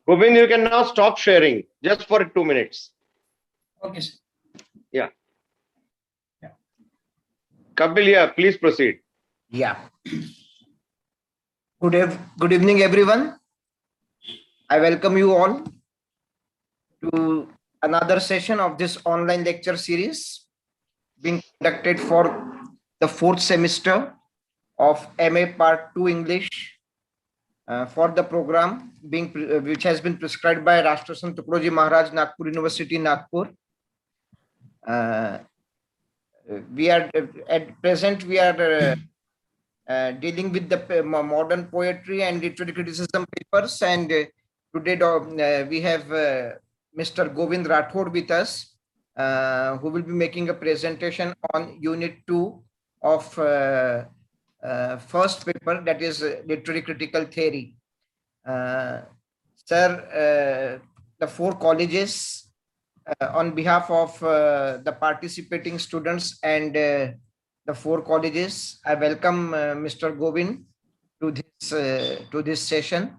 Govind, you can now stop sharing just for 2 minutes. Okay, sir. Yeah. Yeah. Kapil, yeah, please proceed. Yeah. Good evening, everyone. I welcome you all to another session of this online lecture series being conducted for the 4th semester of MA Part 2 English for the program which has been prescribed by Rashtrasant Tukaroji Maharaj, Nagpur University, Nagpur. We are at present dealing with the modern poetry and literary criticism papers, and today we have Mr. Govind Rathod with us, who will be making a presentation on Unit 2 of first paper, that is literary critical theory. Sir, the 4 colleges, on behalf of the participating students and the 4 colleges, I welcome Mr. Govind to this session.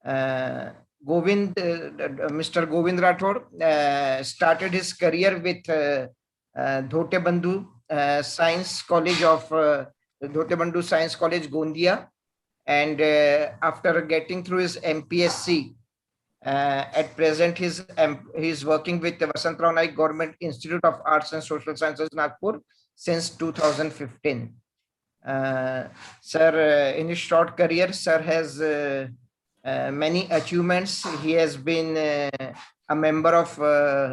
Mr. Govind Rathod started his career with Dhote Bandhu Science College of Dhote Bandhu Science College, Gondia, and after getting through his MPSC, at present he's working with the Vasantrao Naik Government Institute of Arts and Social Sciences, Nagpur, since 2015. Sir, in his short career, sir has many achievements. He has been a member of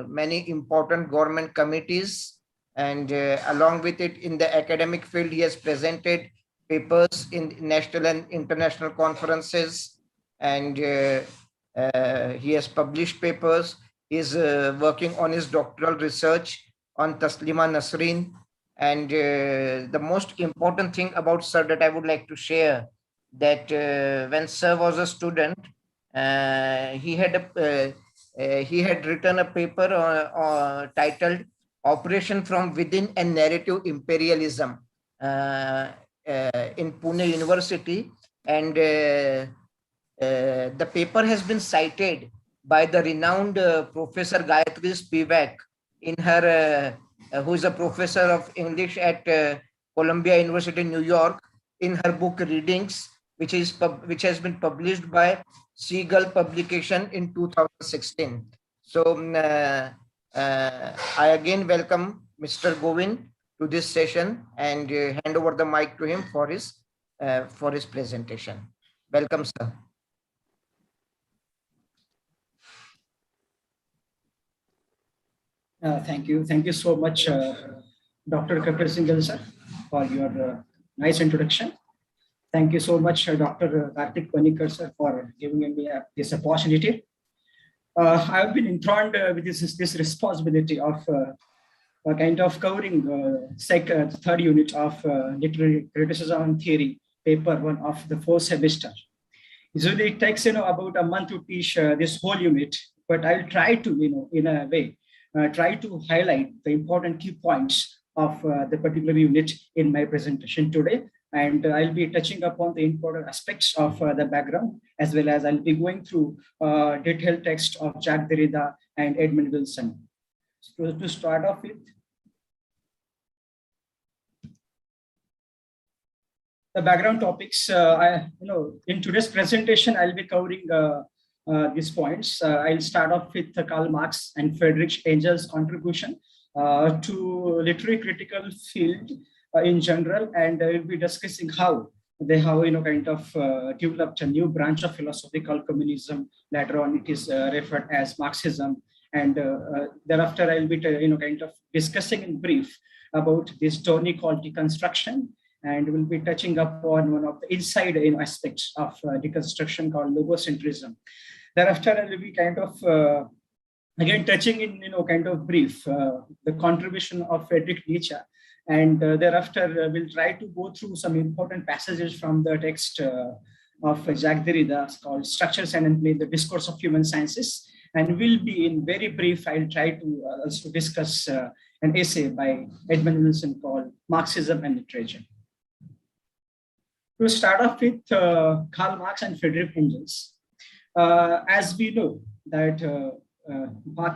many important government committees, and along with it, in the academic field, he has presented papers in national and international conferences, and he has published papers. He is working on his doctoral research on Taslima Nasreen. And the most important thing about sir that I would like to share, that when sir was a student, he had written a paper titled "Operation from Within and Narrative Imperialism" in Pune University, and the paper has been cited by the renowned Professor Gayatri Spivak in her who is a professor of English at Columbia University, New York, in her book Readings, which has been published by Seagull Publication in 2016. So I again welcome Mr. Govind to this session and hand over the mic to him for his presentation. Welcome, sir. Thank you so much, Dr. Kapil Singhal sir, for your nice introduction. Thank you so much, Dr. Karthik Panikar sir, for giving me this opportunity. I have been enthroned with this responsibility of kind of covering third unit of literary criticism and theory, paper 1 of the 4th semester. Usually it takes about a month to teach this whole unit, but I'll try to in a way try to highlight the important key points of the particular unit in my presentation today. And I'll be touching upon the important aspects of the background, as well as I'll be going through detailed text of Jacques Derrida and Edmund Wilson. So to start off with, the background topics, in today's presentation, I'll be covering these points. I'll start off with Karl Marx and Fredrich Engel's contribution to literary critical field in general, and I will be discussing how they have developed a new branch of philosophical communism. Later on, it is referred as Marxism, and thereafter I'll be discussing in brief about this journey called deconstruction, and we'll be touching upon one of the inside aspects of deconstruction called logocentrism. Thereafter, I will be again touching in brief the contribution of Friedrich Nietzsche, and thereafter we'll try to go through some important passages from the text of Jacques Derrida called Structures and Play, the Discourse of Human Sciences. And will be in very brief, I'll try to also discuss an essay by Edmund Wilson called Marxism and Literature. To start off with Karl Marx and Fredrich Engels, as we know that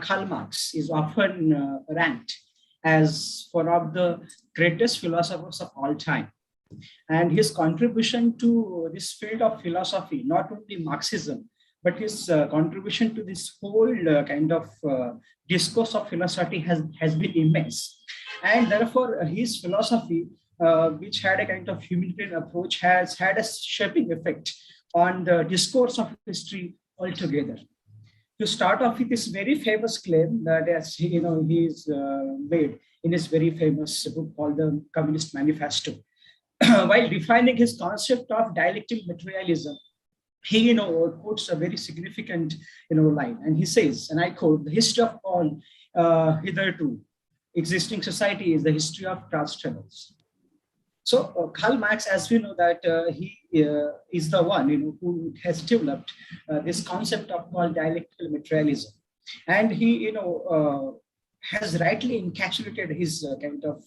Karl Marx is often ranked as one of the greatest philosophers of all time. And his contribution to this field of philosophy, not only Marxism, but his contribution to this whole kind of discourse of philosophy has been immense. And therefore, his philosophy, which had a kind of humanitarian approach, has had a shaping effect on the discourse of history altogether. To start off with this very famous claim that, as he's made in his very famous book called the Communist Manifesto, while defining his concept of dialectical materialism, he quotes a very significant line, and he says, and I quote, "The history of all hitherto existing society is the history of class struggles." So Karl Marx, as we know, that he is the one who has developed this concept of called dialectical materialism, and he has rightly encapsulated his kind of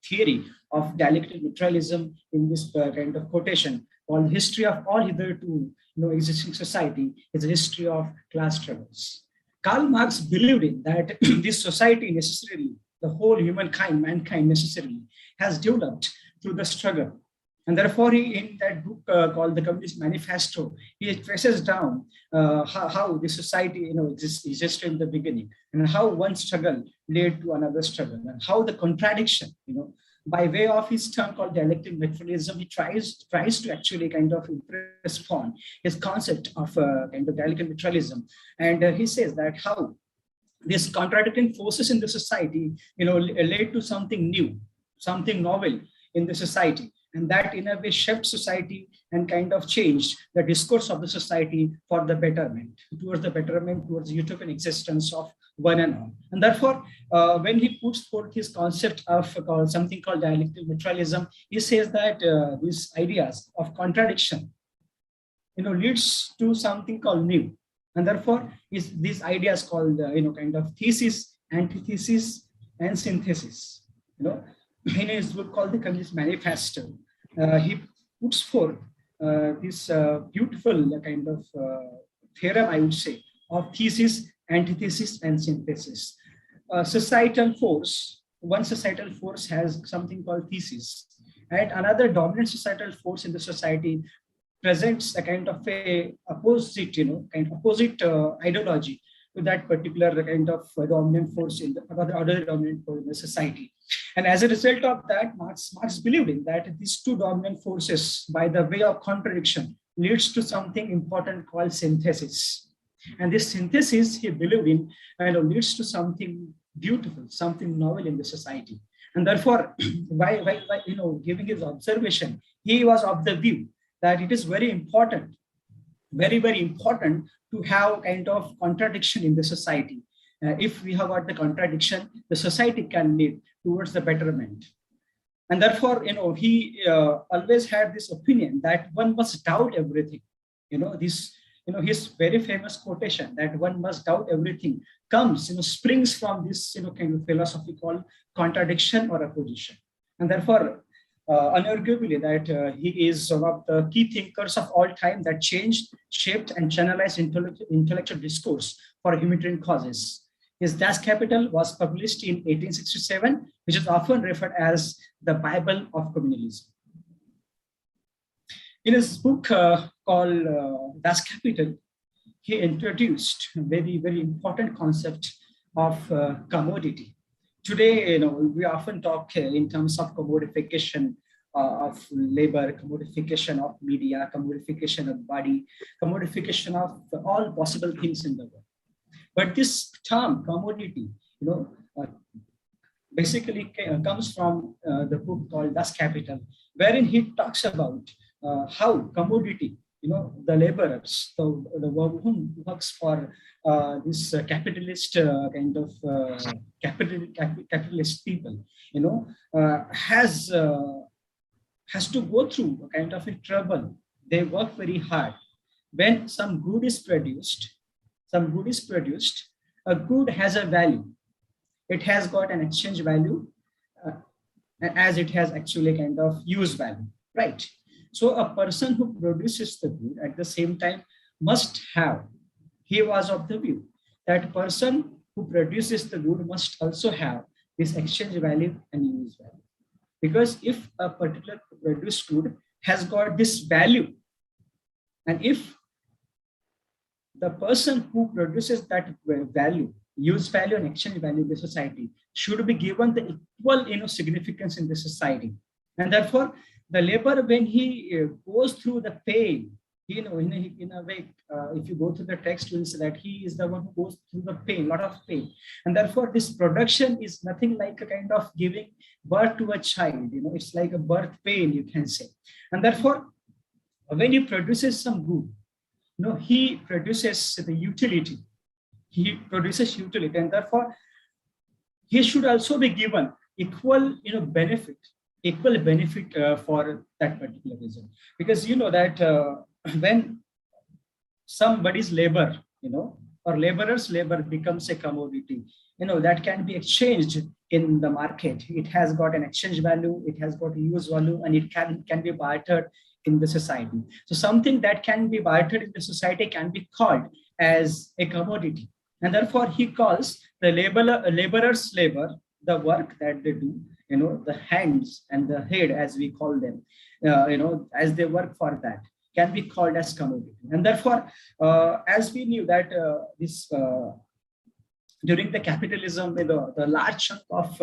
theory of dialectical materialism in this kind of quotation called "History of all hitherto existing society is a history of class struggles." Karl Marx believed in that this society necessarily, the whole mankind necessarily has developed through the struggle. And therefore, he, in that book called the Communist Manifesto, he traces down how the society existed in the beginning, and how one struggle led to another struggle, and how the contradiction, by way of his term called dialectical materialism, he tries to actually kind of impress upon his concept of kind of dialectical materialism. And he says that how these contradicting forces in the society, led to something new, something novel in the society, and that in a way shaped society and kind of changed the discourse of the society for the betterment, towards the utopian existence of one and all. And therefore, when he puts forth his concept of something called dialectical materialism, he says that these ideas of contradiction, leads to something called new. And therefore, these ideas called, kind of thesis, antithesis, and synthesis. In his book called the Communist Manifesto, he puts forth this beautiful kind of theorem, I would say, of thesis, antithesis, and synthesis. Societal force, one societal force has something called thesis, and another dominant societal force in the society presents a kind of a opposite, opposite ideology to that particular kind of dominant force in the other dominant force in the society. And as a result of that, Marx believed in that these two dominant forces, by the way of contradiction, leads to something important called synthesis. And this synthesis, he believed in, leads to something beautiful, something novel in the society. And therefore, by giving his observation, he was of the view that it is very important, very, very important to have kind of contradiction in the society. If we have got the contradiction, the society can lead towards the betterment. And therefore, he always had this opinion that one must doubt everything. His very famous quotation that one must doubt everything comes, springs from this, kind of philosophy called contradiction or opposition. And therefore, unarguably that he is one of the key thinkers of all time that changed, shaped, and channelized intellectual discourse for humanitarian causes. His Das Kapital was published in 1867, which is often referred as the Bible of communalism. In his book called Das Kapital, he introduced a very, very important concept of commodity. Today, we often talk in terms of commodification of labor, commodification of media, commodification of body, commodification of all possible things in the world. But this term commodity, basically comes from the book called Das Kapital, wherein he talks about how commodity, the laborers, the one who works for this capitalist kind of capitalist people, has to go through a kind of a trouble they work very hard. When some good is produced, a good has a value. It has got an exchange value, uh, as it has actually kind of use value, right? So a person who produces the good at the same time must have, he was of the view that person who produces the good must also have this exchange value and use value. Because if a particular produced good has got this value, and if the person who produces that value, use value and exchange value in the society, should be given the equal significance in the society. And therefore, the labor, when he goes through the pain, in a way, if you go through the text, you will see that he is the one who goes through the pain, lot of pain. And therefore, this production is nothing like a kind of giving birth to a child. It's like a birth pain, you can say. And therefore, when he produces some good, he produces the utility. He produces utility, and therefore he should also be given equal, benefit, for that particular reason. Because that when somebody's labor, or laborer's labor becomes a commodity, that can be exchanged in the market. It has got an exchange value, it has got a use value, and it can be bartered in the society. So something that can be bartered in the society can be called as a commodity. And therefore he calls the laborer's labor, the work that they do, the hands and the head, as we call them, as they work for that, can be called as commodity. And therefore, as we knew that this during the capitalism, the large chunk of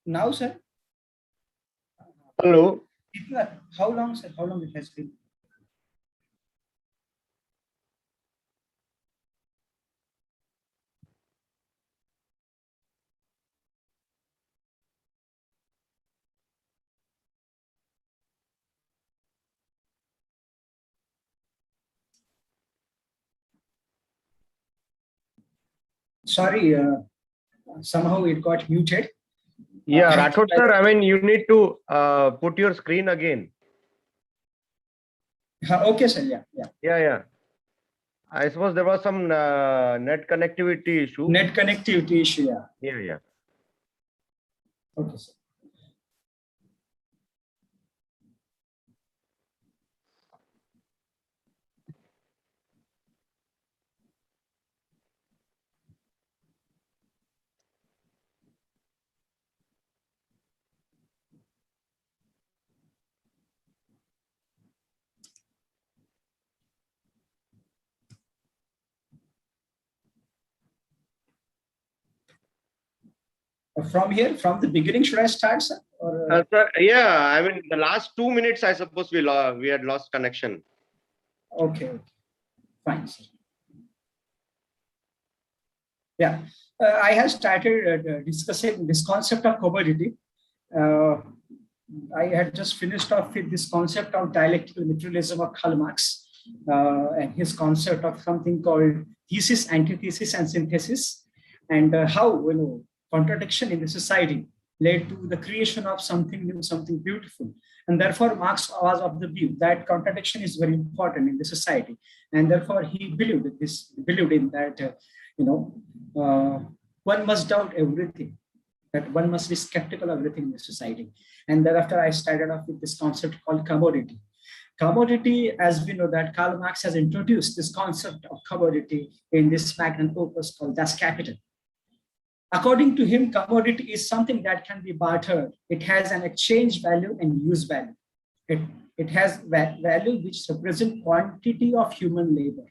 now, sir. Hello. How long, sir? How long it has been? Sorry, somehow it got muted. Yeah, Rathod sir, I mean, you need to put your screen again. Okay, sir. Yeah, yeah. Yeah. I suppose there was some net connectivity issue. Net connectivity issue. Yeah. Yeah. Okay, sir. From here, from the beginning, should I start, sir? Or, Sir, yeah, I mean, the last 2 minutes, I suppose we had lost connection. okay, fine, sir. Yeah, I have started discussing this concept of commodity. I had just finished off with this concept of dialectical materialism of Karl Marx and his concept of something called thesis, antithesis, and synthesis, and how contradiction in the society led to the creation of something new, something beautiful. And therefore, Marx was of the view that contradiction is very important in the society, and therefore he believed in that one must doubt everything, that one must be skeptical of everything in the society. And thereafter, I started off with this concept called commodity. Commodity, as we know that Karl Marx has introduced this concept of commodity in this magnum opus called Das Kapital. According to him, commodity is something that can be bartered. It has an exchange value and use value. It has value which represent quantity of human labor.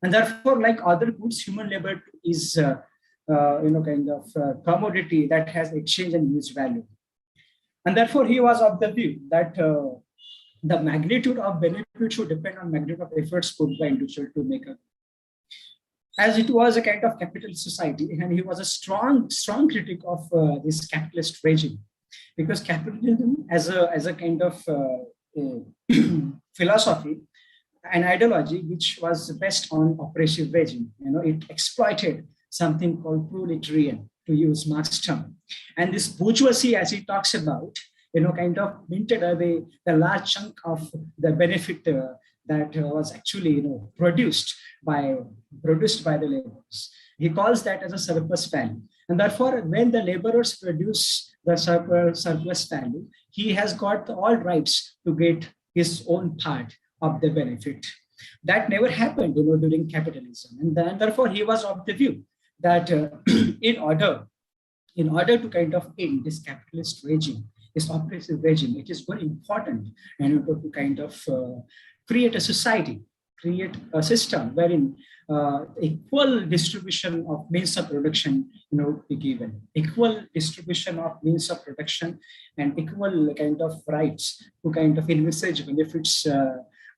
And therefore, like other goods, human labor is commodity that has exchange and use value. And therefore, he was of the view that the magnitude of benefit should depend on magnitude of efforts put by individual to make a. As it was a kind of capitalist society, and he was a strong critic of this capitalist regime, because capitalism as a kind of philosophy, an ideology which was based on oppressive regime. It exploited something called proletarian, to use Marx's term. And this bourgeoisie, as he talks about, kind of minted away the large chunk of the benefit that was actually produced by the laborers. He calls that as a surplus value. And therefore, when the laborers produce the surplus value, he has got all rights to get his own part of the benefit. That never happened during capitalism. And then, therefore, he was of the view that in order to kind of end this capitalist regime, this oppressive regime, it is very important to kind of create a society, create a system wherein equal distribution of means of production be given, equal distribution of means of production, and equal kind of rights to kind of envisage benefits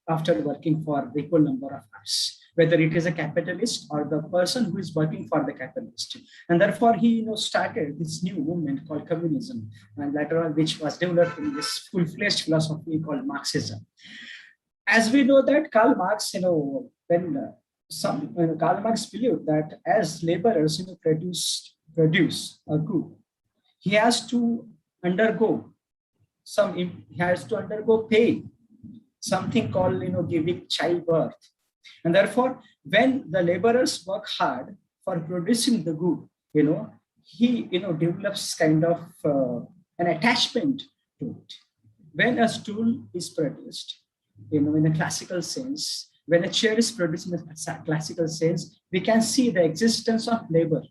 after working for the equal number of hours, whether it is a capitalist or the person who is working for the capitalist. And therefore, he started this new movement called communism, and later on, which was developed in this full-fledged philosophy called Marxism. As we know that Karl Marx, when Karl Marx believed that as laborers, produce a good, he has to undergo pain, something called giving childbirth. And therefore, when the laborers work hard for producing the good, he develops kind of an attachment to it. When a stool is produced, in a classical sense, when a chair is produced in a classical sense, we can see the existence of labor.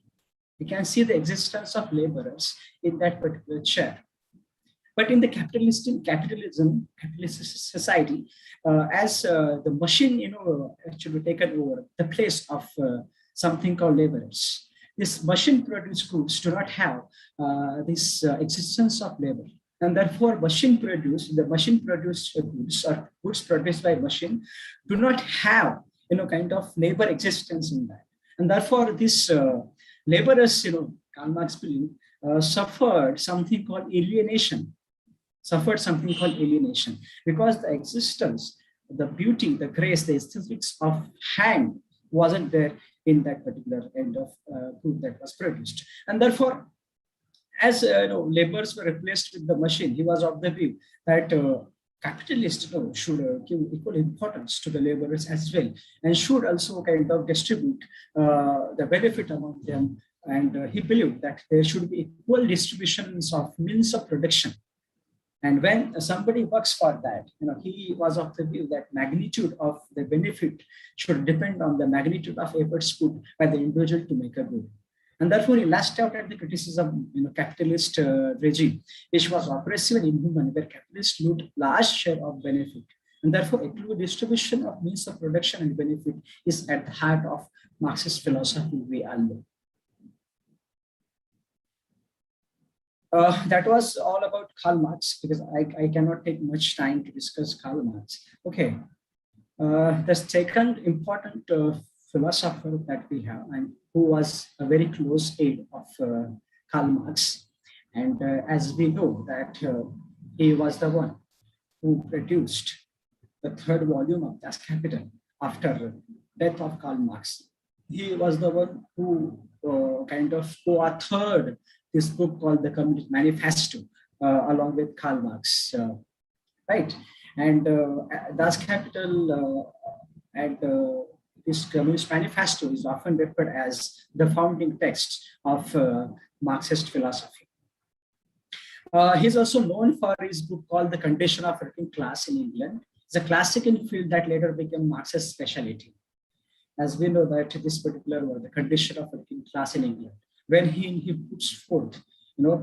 We can see the existence of laborers in that particular chair. But in the capitalist society, as the machine, actually taken over the place of something called laborers, this machine-produced goods do not have this existence of labor. And therefore, machine-produced goods or goods produced by machine do not have, kind of labor existence in that. And therefore, this laborers, Karl Marx believed, suffered something called alienation, because the existence, the beauty, the grace, the aesthetics of hand wasn't there in that particular end of good that was produced. And therefore, as laborers were replaced with the machine, he was of the view that capitalists should give equal importance to the laborers as well, and should also kind of distribute the benefit among them. And he believed that there should be equal distributions of means of production. And when somebody works for that, he was of the view that magnitude of the benefit should depend on the magnitude of efforts put by the individual to make a good. And therefore, he lashed out at the criticism of capitalist regime, which was oppressive and inhuman, where capitalists loot large share of benefit. And therefore, equal distribution of means of production and benefit is at the heart of Marxist philosophy we all know. That was all about Karl Marx, because I cannot take much time to discuss Karl Marx. Okay. The second important philosopher that we have, and who was a very close aide of Karl Marx, and as we know that he was the one who produced the third volume of Das Kapital after death of Karl Marx. He was the one who kind of co-authored this book called the Communist Manifesto along with Karl Marx, right? And Das Kapital and this Communist Manifesto is often referred as the founding text of Marxist philosophy. He's also known for his book called The Condition of Working Class in England. It's a classic in field that later became Marx's specialty. As we know that this particular word, The Condition of Working Class in England, when he puts forth,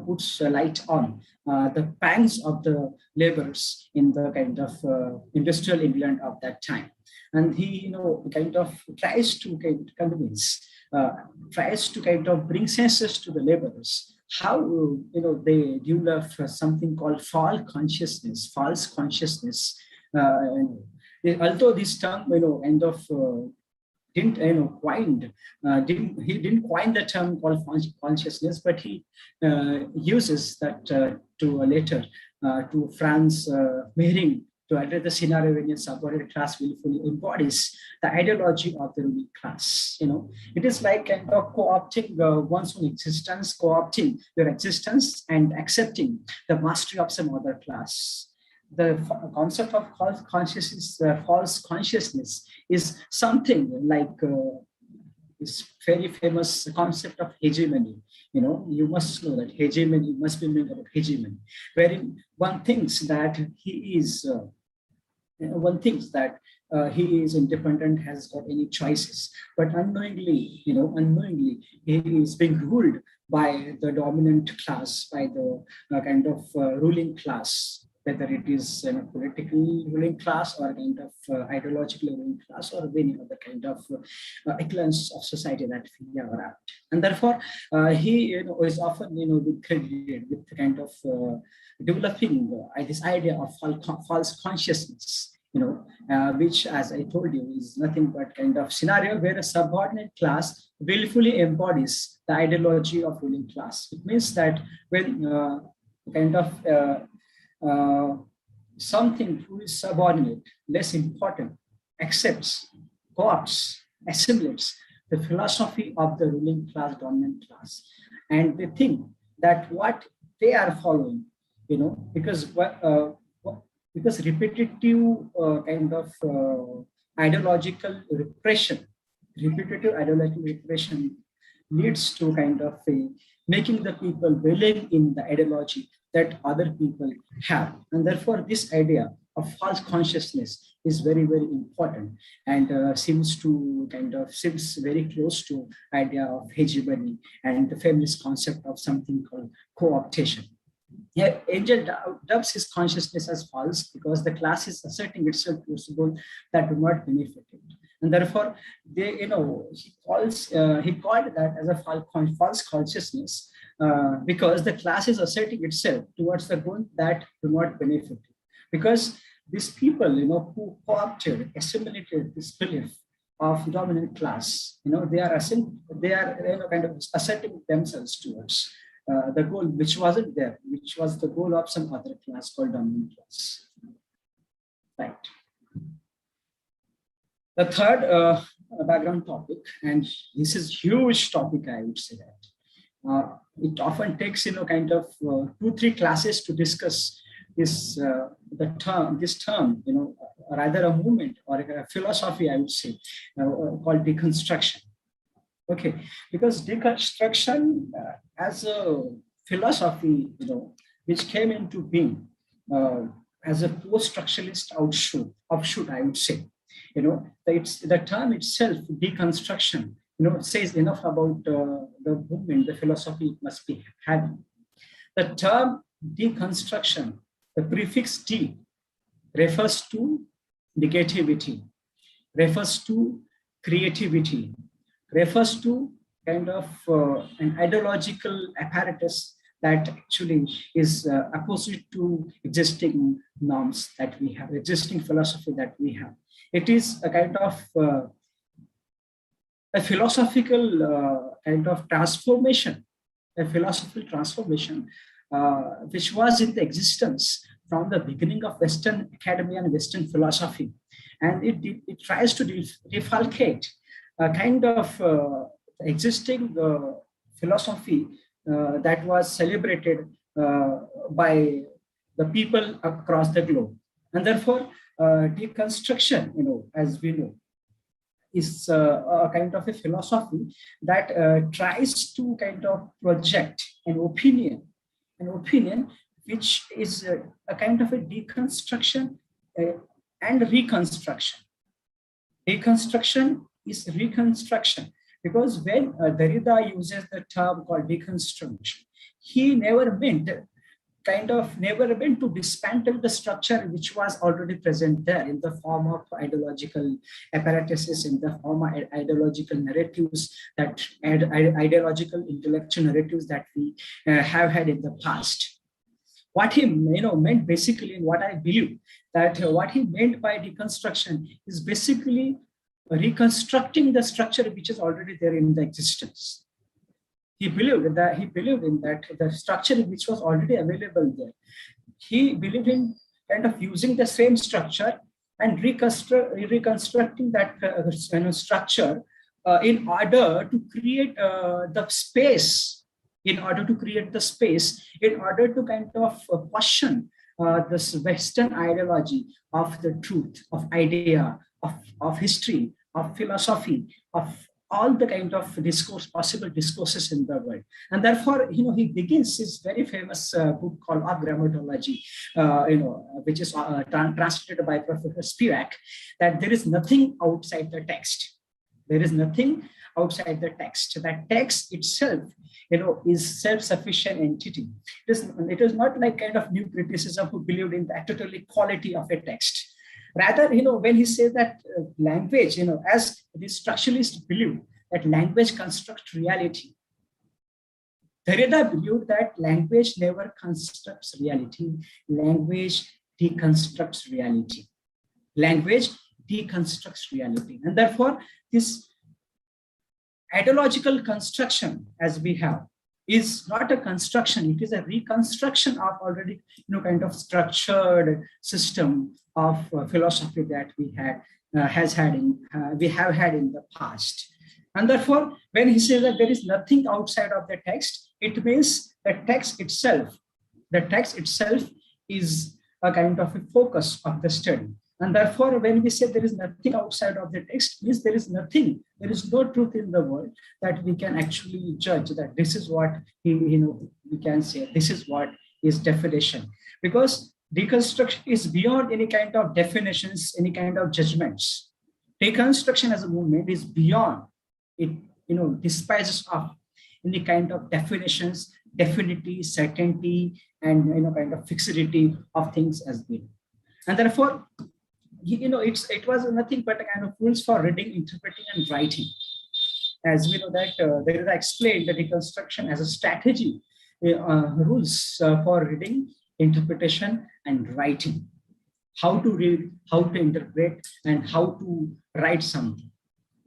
puts a light on the pangs of the laborers in the kind of industrial England of that time. And he, kind of tries to convince, tries to kind of bring senses to the laborers, how, they develop something called false consciousness. Although this term, kind of he didn't coin the term called consciousness, but he uses that to later to Franz Mehring to address the scenario when a subordinate class willfully embodies the ideology of the ruling class. It is like kind of co-opting one's own existence, co-opting your existence and accepting the mastery of some other class. The concept of false consciousness is something like this very famous concept of hegemony. You must know that hegemony must be made about hegemony, wherein one thinks that he is independent, has got any choices, but unknowingly, he is being ruled by the dominant class, by the kind of ruling class, whether it is a political ruling class or kind of ideological ruling class or any other kind of echelons of society that we are at. And therefore, he is often credited with kind of developing this idea of false consciousness, which, as I told you, is nothing but kind of scenario where a subordinate class willfully embodies the ideology of ruling class. It means that when kind of something who is subordinate, less important, accepts, co-opts, assimilates the philosophy of the ruling class, dominant class, and they think that what they are following, because repetitive kind of ideological repression leads to kind of making the people believe in the ideology that other people have. And therefore, this idea of false consciousness is very, very important and seems very close to idea of hegemony and the feminist concept of something called co-optation. Yeah, Angel dubs his consciousness as false because the class is asserting itself towards goals that do not benefit it. And therefore, he called that as a false consciousness because the class is asserting itself towards the goal that do not benefit it. Because these people, who co-opted, assimilated this belief of dominant class, they are kind of asserting themselves towards the goal which wasn't there, which was the goal of some other class called dominant class. Right. The third background topic, and this is huge topic, I would say that. It often takes, kind of 2-3 classes to discuss this term, rather a movement or a philosophy, I would say, called deconstruction. Okay, because deconstruction as a philosophy, which came into being as a post-structuralist offshoot, I would say. The term itself, deconstruction, says enough about the movement, the philosophy it must be having. The term deconstruction, the prefix D, refers to negativity, refers to creativity, refers to kind of an ideological apparatus that actually is opposite to existing norms that we have, existing philosophy that we have. It is a kind of a philosophical kind of transformation, a philosophical transformation, which was in the existence from the beginning of Western academia and Western philosophy. And it tries to defalcate a kind of existing philosophy that was celebrated by the people across the globe. And therefore, deconstruction, as we know, is a kind of a philosophy that tries to kind of project an opinion which is a kind of a deconstruction and reconstruction. Deconstruction is reconstruction, because when Derrida uses the term called deconstruction, he never meant to dismantle the structure which was already present there in the form of ideological apparatuses, in the form of ideological narratives, that ideological intellectual narratives that we have had in the past. What he meant basically, and what I believe, that what he meant by deconstruction is basically reconstructing the structure which is already there in the existence. He believed in that the structure which was already available there. He believed in kind of using the same structure and reconstructing that structure in order to create the space. In order to kind of question this Western ideology of the truth, of idea, of history, of philosophy, of all the kind of possible discourses in the world. And therefore, he begins his very famous book called Of Grammatology, which is translated by Professor Spivak, that there is nothing outside the text. There is nothing outside the text. That text itself, is self-sufficient entity. It is not like kind of new criticism who believed in the total equality of a text. Rather, when he says that language, as the structuralists believe that language constructs reality, Derrida believed that language never constructs reality. Language deconstructs reality. Language deconstructs reality. And therefore, this ideological construction, as we have, is not a construction, it is a reconstruction of already kind of structured system of philosophy that we have had in the past. And therefore, when he says that there is nothing outside of the text, it means the text itself is a kind of a focus of the study. And therefore, when we say there is nothing outside of the text, means there is no truth in the world that we can actually judge that this is what we can say, this is what is definition. Because deconstruction is beyond any kind of definitions, any kind of judgments. Deconstruction as a movement is beyond it, despises of any kind of definitions, definity, certainty, and kind of fixity of things as well. And therefore, it was nothing but a kind of rules for reading, interpreting, and writing. As we know that there is explained the deconstruction as a strategy, rules for reading, interpretation, and writing. How to read, how to interpret, and how to write something.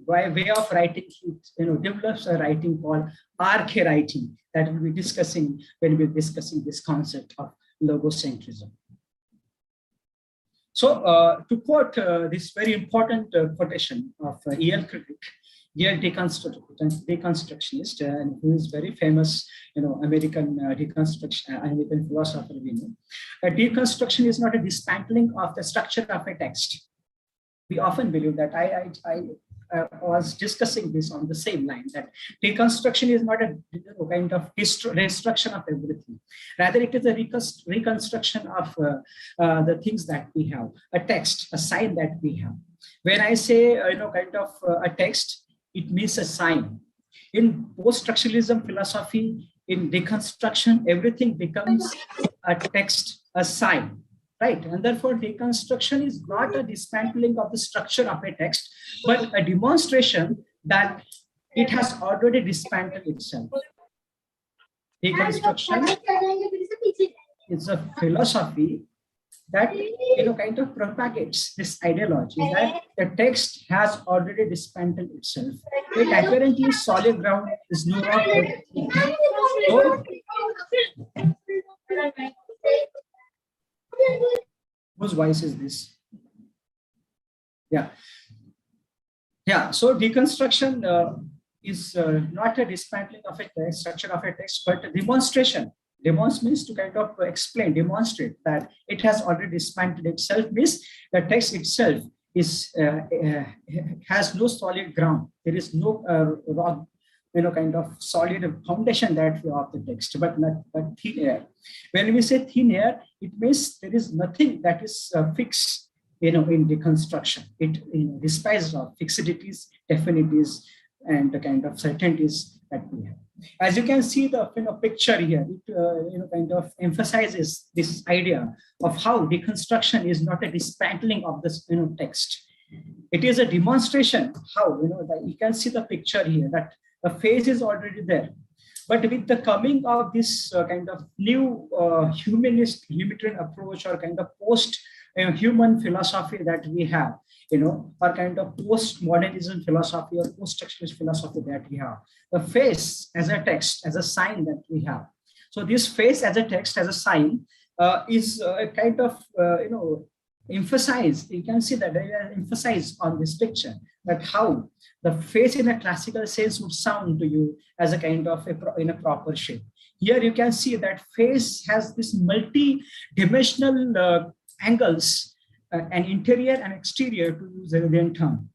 By way of writing, it develops a writing called arche writing that we'll be discussing when we're discussing this concept of logocentrism. So to quote this very important quotation of E.L. Fredrich, Yale deconstructionist, and who is very famous, American American philosopher, we know, deconstruction is not a dismantling of the structure of a text. We often believe that I was discussing this on the same line, that deconstruction is not a kind of destruction of everything. Rather, it is a reconstruction of the things that we have, a text, a sign that we have. When I say, kind of a text, it means a sign. In post-structuralism philosophy, in deconstruction, everything becomes a text, a sign. Right, and therefore deconstruction is not a dismantling of the structure of a text, but a demonstration that it has already dismantled itself. Deconstruction is a philosophy that kind of propagates this ideology that the text has already dismantled itself. It apparently solid ground is no longer. So, whose voice is this? Yeah. So deconstruction is not a dismantling of a text, structure of a text, but a demonstration. Demonstrate means to kind of explain, demonstrate that it has already dismantled itself. Means the text itself is has no solid ground. There is no rock, kind of solid foundation that of the text, but thin air. When we say thin air, it means there is nothing that is fixed. In deconstruction, it despises of fixities, definities, and the kind of certainties that we have. As you can see the picture here, it kind of emphasizes this idea of how deconstruction is not a dismantling of this text. It is a demonstration how you can see the picture here that the face is already there. But with the coming of this kind of new humanist humanitarian approach or kind of post-human philosophy that we have, or kind of post-modernism philosophy or post-structuralist philosophy that we have, the face as a text, as a sign that we have. So this face as a text, as a sign, is a kind of, emphasize. You can see that they are emphasized on this picture that how the face in a classical sense would sound to you as a kind of in a proper shape. Here you can see that face has this multi-dimensional angles, an interior and exterior, to use the Indian term.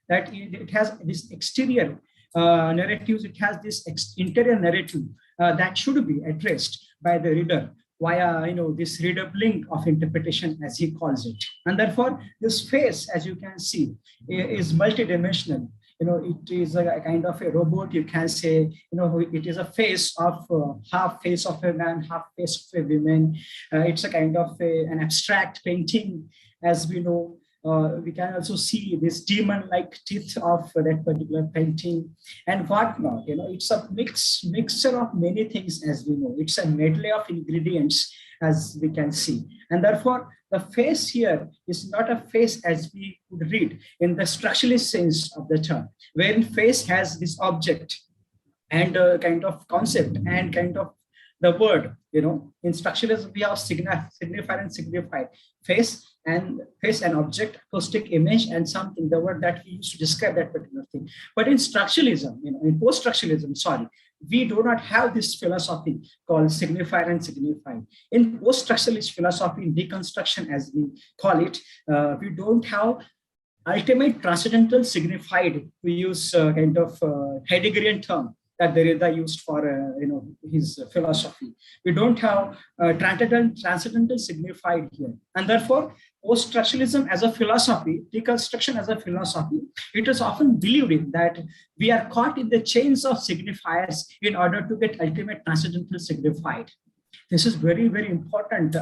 That it has this exterior narratives. It has this interior narrative that should be addressed by the reader via this redoubling of interpretation, as he calls it. And therefore this face, as you can see, is multidimensional. It is a kind of a robot, you can say. It is a face of half face of a man, half face of a woman. It's a kind of an abstract painting, as we know. We can also see this demon-like teeth of that particular painting and whatnot. It's a mixture of many things, as we know. It's a medley of ingredients, as we can see. And therefore, the face here is not a face as we would read in the structuralist sense of the term, wherein face has this object and kind of concept and kind of the word. In structuralism, we have signified and signified. Face and object, acoustic image, and something, the word that we use to describe that particular thing. But in structuralism, in post-structuralism, we do not have this philosophy called signifier and signified. In post-structuralist philosophy, in deconstruction, as we call it, we don't have ultimate transcendental signified, to use kind of Heideggerian term that Derrida used for his philosophy. We don't have transcendental signified here. And therefore, post-structuralism as a philosophy, deconstruction as a philosophy, it is often believed in that we are caught in the chains of signifiers in order to get ultimate transcendental signified. This is very, very important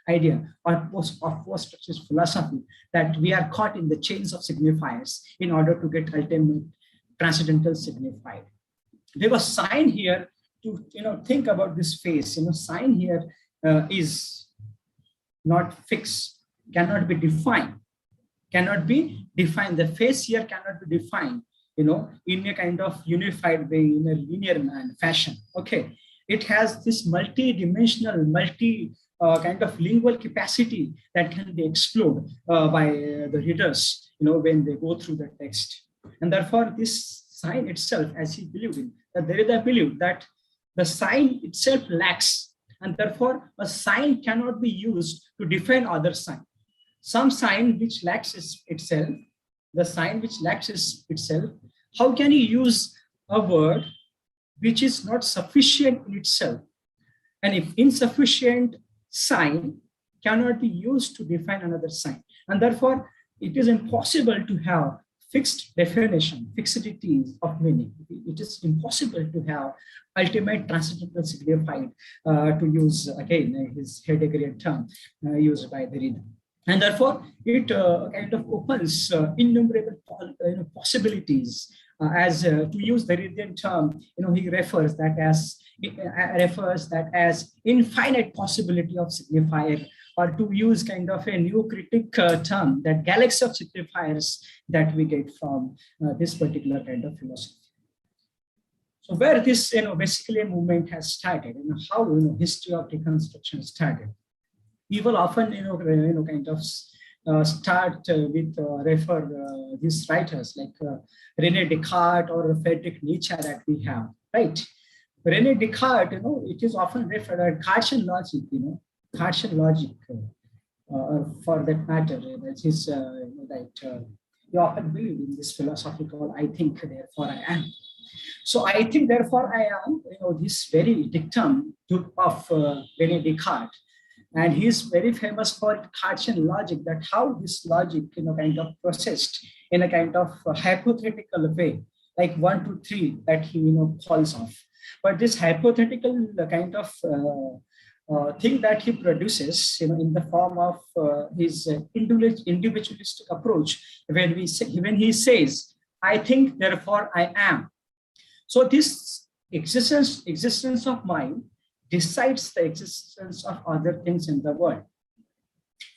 idea of post-structuralist philosophy, that we are caught in the chains of signifiers in order to get ultimate transcendental signified. There was sign here to think about this face. Sign here is not fixed, cannot be defined. The face here cannot be defined, in a kind of unified way, in a linear fashion. Okay, it has this multi-dimensional, kind of lingual capacity that can be explored by the readers, when they go through the text. And therefore, this sign itself, as he believed in, that Derrida believed that the sign itself lacks, and therefore a sign cannot be used to define other sign. Some sign which lacks itself, the sign which lacks itself, how can you use a word which is not sufficient in itself? And if insufficient sign cannot be used to define another sign, and therefore it is impossible to have fixed definition, fixities of meaning. It is impossible to have ultimate transcendental signified, to use again his Heideggerian term used by Derrida. And therefore, it kind of opens innumerable possibilities. As to use the Derridian term, he refers that as refers that as infinite possibility of signifier, or to use kind of a new critic term, that galaxy of signifiers that we get from this particular kind of philosophy. So where this, basically a movement has started, how, history of deconstruction started. People often, kind of start with refer these writers like René Descartes or Fredrich Nietzsche that we have, right? René Descartes, it is often referred as Cartesian logic, Cartesian logic, for that matter, that is that you often believe in this philosophical "I think, therefore I am." So I think, therefore I am, this very dictum of René Descartes, and he is very famous for Cartesian logic. That how this logic, kind of processed in a kind of hypothetical way, like 1, 2, 3 that he, calls off. But this hypothetical kind of thing that he produces, in the form of his individualistic approach, when he says, "I think, therefore I am." So this existence of mind decides the existence of other things in the world.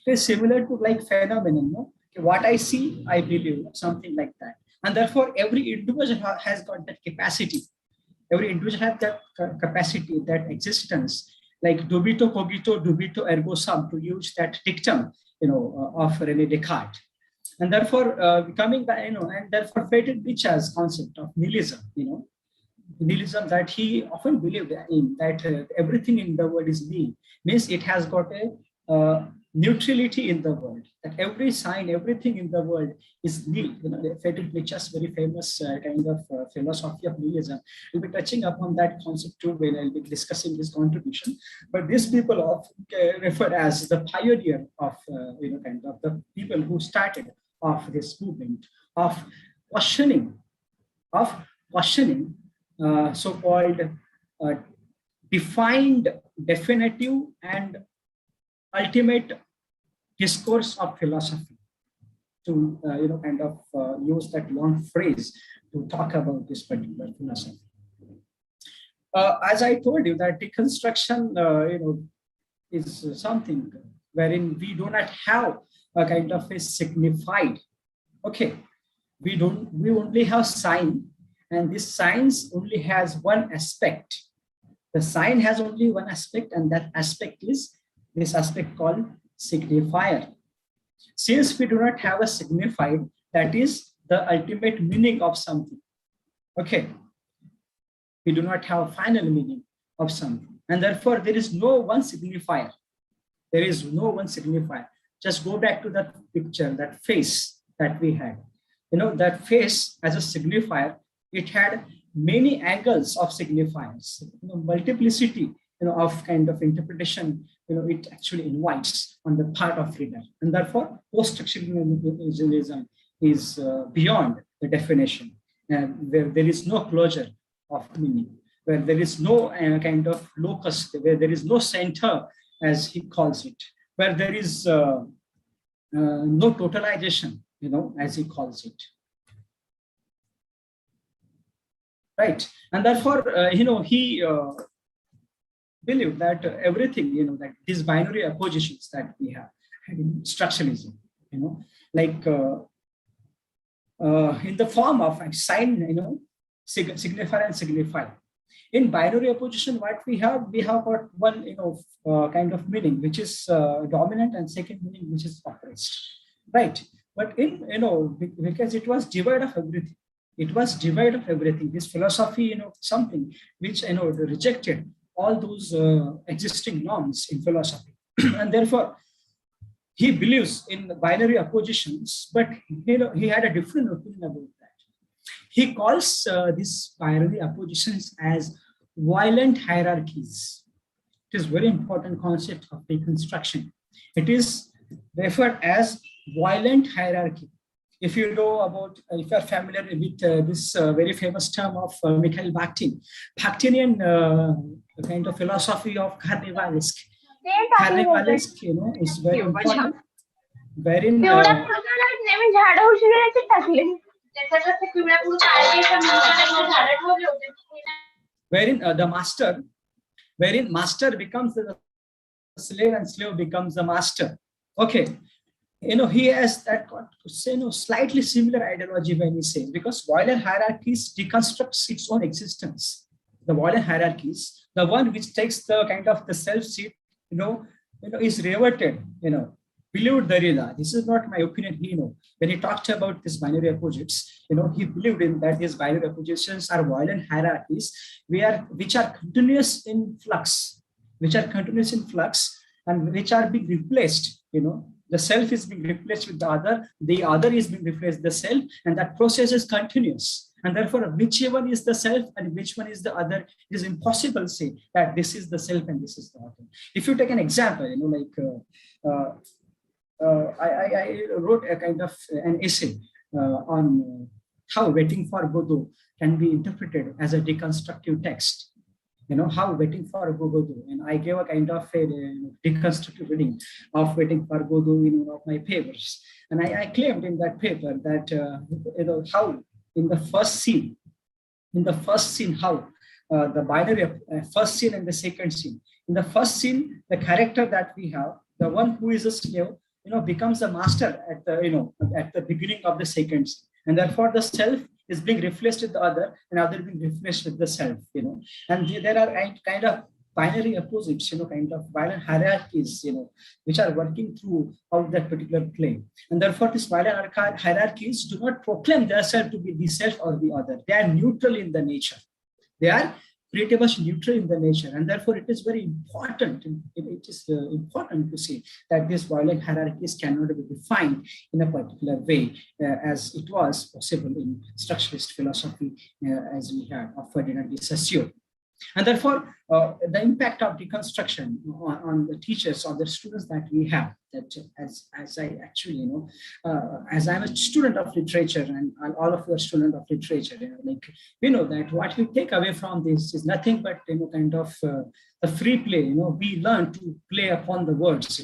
It is similar to like phenomenon, no? What I see, I believe, something like that. And therefore, every individual has got that capacity. Every individual has that capacity, that existence, like dubito cogito, dubito ergo sum, to use that dictum, of René Descartes. And therefore, coming back, and therefore Fredrich Nietzsche's concept of nihilism, nihilism, that he often believed in, that everything in the world is nil, means it has got a neutrality in the world, that every sign, everything in the world is nil. Fredrich Nietzsche's very famous kind of philosophy of nihilism. We'll be touching upon that concept too when I'll be discussing his contribution. But these people often referred as the pioneer of, kind of the people who started off this movement of questioning so-called defined, definitive, and ultimate discourse of philosophy, to kind of use that long phrase to talk about this particular philosophy. As I told you, that deconstruction, is something wherein we do not have a kind of a signified. Okay, we only have sign. And this science only has one aspect. The sign has only one aspect, and that aspect is this aspect called signifier. Since we do not have a signified, that is the ultimate meaning of something. Okay, we do not have a final meaning of something, and therefore there is no one signifier. There is no one signifier. Just go back to that picture, that face that we had. That face as a signifier, it had many angles of signifiers, multiplicity, of kind of interpretation, it actually invites on the part of reader. And therefore, post-structuralism is beyond the definition, where there is no closure of meaning, where there is no kind of locus, where there is no center, as he calls it, where there is no totalization, as he calls it. Right, and therefore, he believed that everything, that these binary oppositions that we have in structuralism, like in the form of sign, signifier and signifier. In binary opposition, what we have got one, kind of meaning which is dominant, and second meaning which is oppressed, right? But in, because it was divide of everything. It was divide of everything. This philosophy, something which, rejected all those existing norms in philosophy. And therefore, he believes in the binary oppositions, but, he had a different opinion about that. He calls these binary oppositions as violent hierarchies. It is very important concept of deconstruction. It is referred as violent hierarchy. If you know about, if you are familiar with this very famous term of Mikhail Bakhtin, Bakhtinian kind of philosophy of carnivalesque. Carnivalesque, is very important. Wherein wherein wherein master becomes the slave and slave becomes the master. Okay, he has that slightly similar ideology when he says, because violent hierarchies deconstructs its own existence. The violent hierarchies, the one which takes the kind of the self seat, is reverted. Believed Derrida. This is not my opinion. When he talked about this binary opposites, he believed in that these binary oppositions are violent hierarchies, which are continuous in flux, and which are being replaced. The self is being replaced with the other is being replaced with the self, and that process is continuous. And therefore, which one is the self and which one is the other, it is impossible to say that this is the self and this is the other. If you take an example, I wrote a kind of an essay on how Waiting for Godot can be interpreted as a deconstructive text. How Waiting for Godot, and I gave a kind of a deconstructive reading of Waiting for Godot in one of my papers. And I claimed in that paper that how in the first scene, how the binary first scene and the second scene. In the first scene, the character that we have, the one who is a slave, becomes a master at the beginning of the second scene. And therefore the self is being replaced with the other, and other being replaced with the self, and there are kind of binary opposites, kind of violent hierarchies, which are working through out that particular plane. And therefore these violent hierarchies do not proclaim themselves to be the self or the other. They are neutral in the nature. They are pretty much neutral in the nature, and therefore it is very important. It is important to see that these violent hierarchies cannot be defined in a particular way, as it was possible in structuralist philosophy, as we had of Ferdinand de Saussure. And therefore, the impact of deconstruction on the teachers or the students that we have, that as I actually, as I'm a student of literature, and all of you are students of literature, we know that what we take away from this is nothing but, kind of the free play. We learn to play upon the words,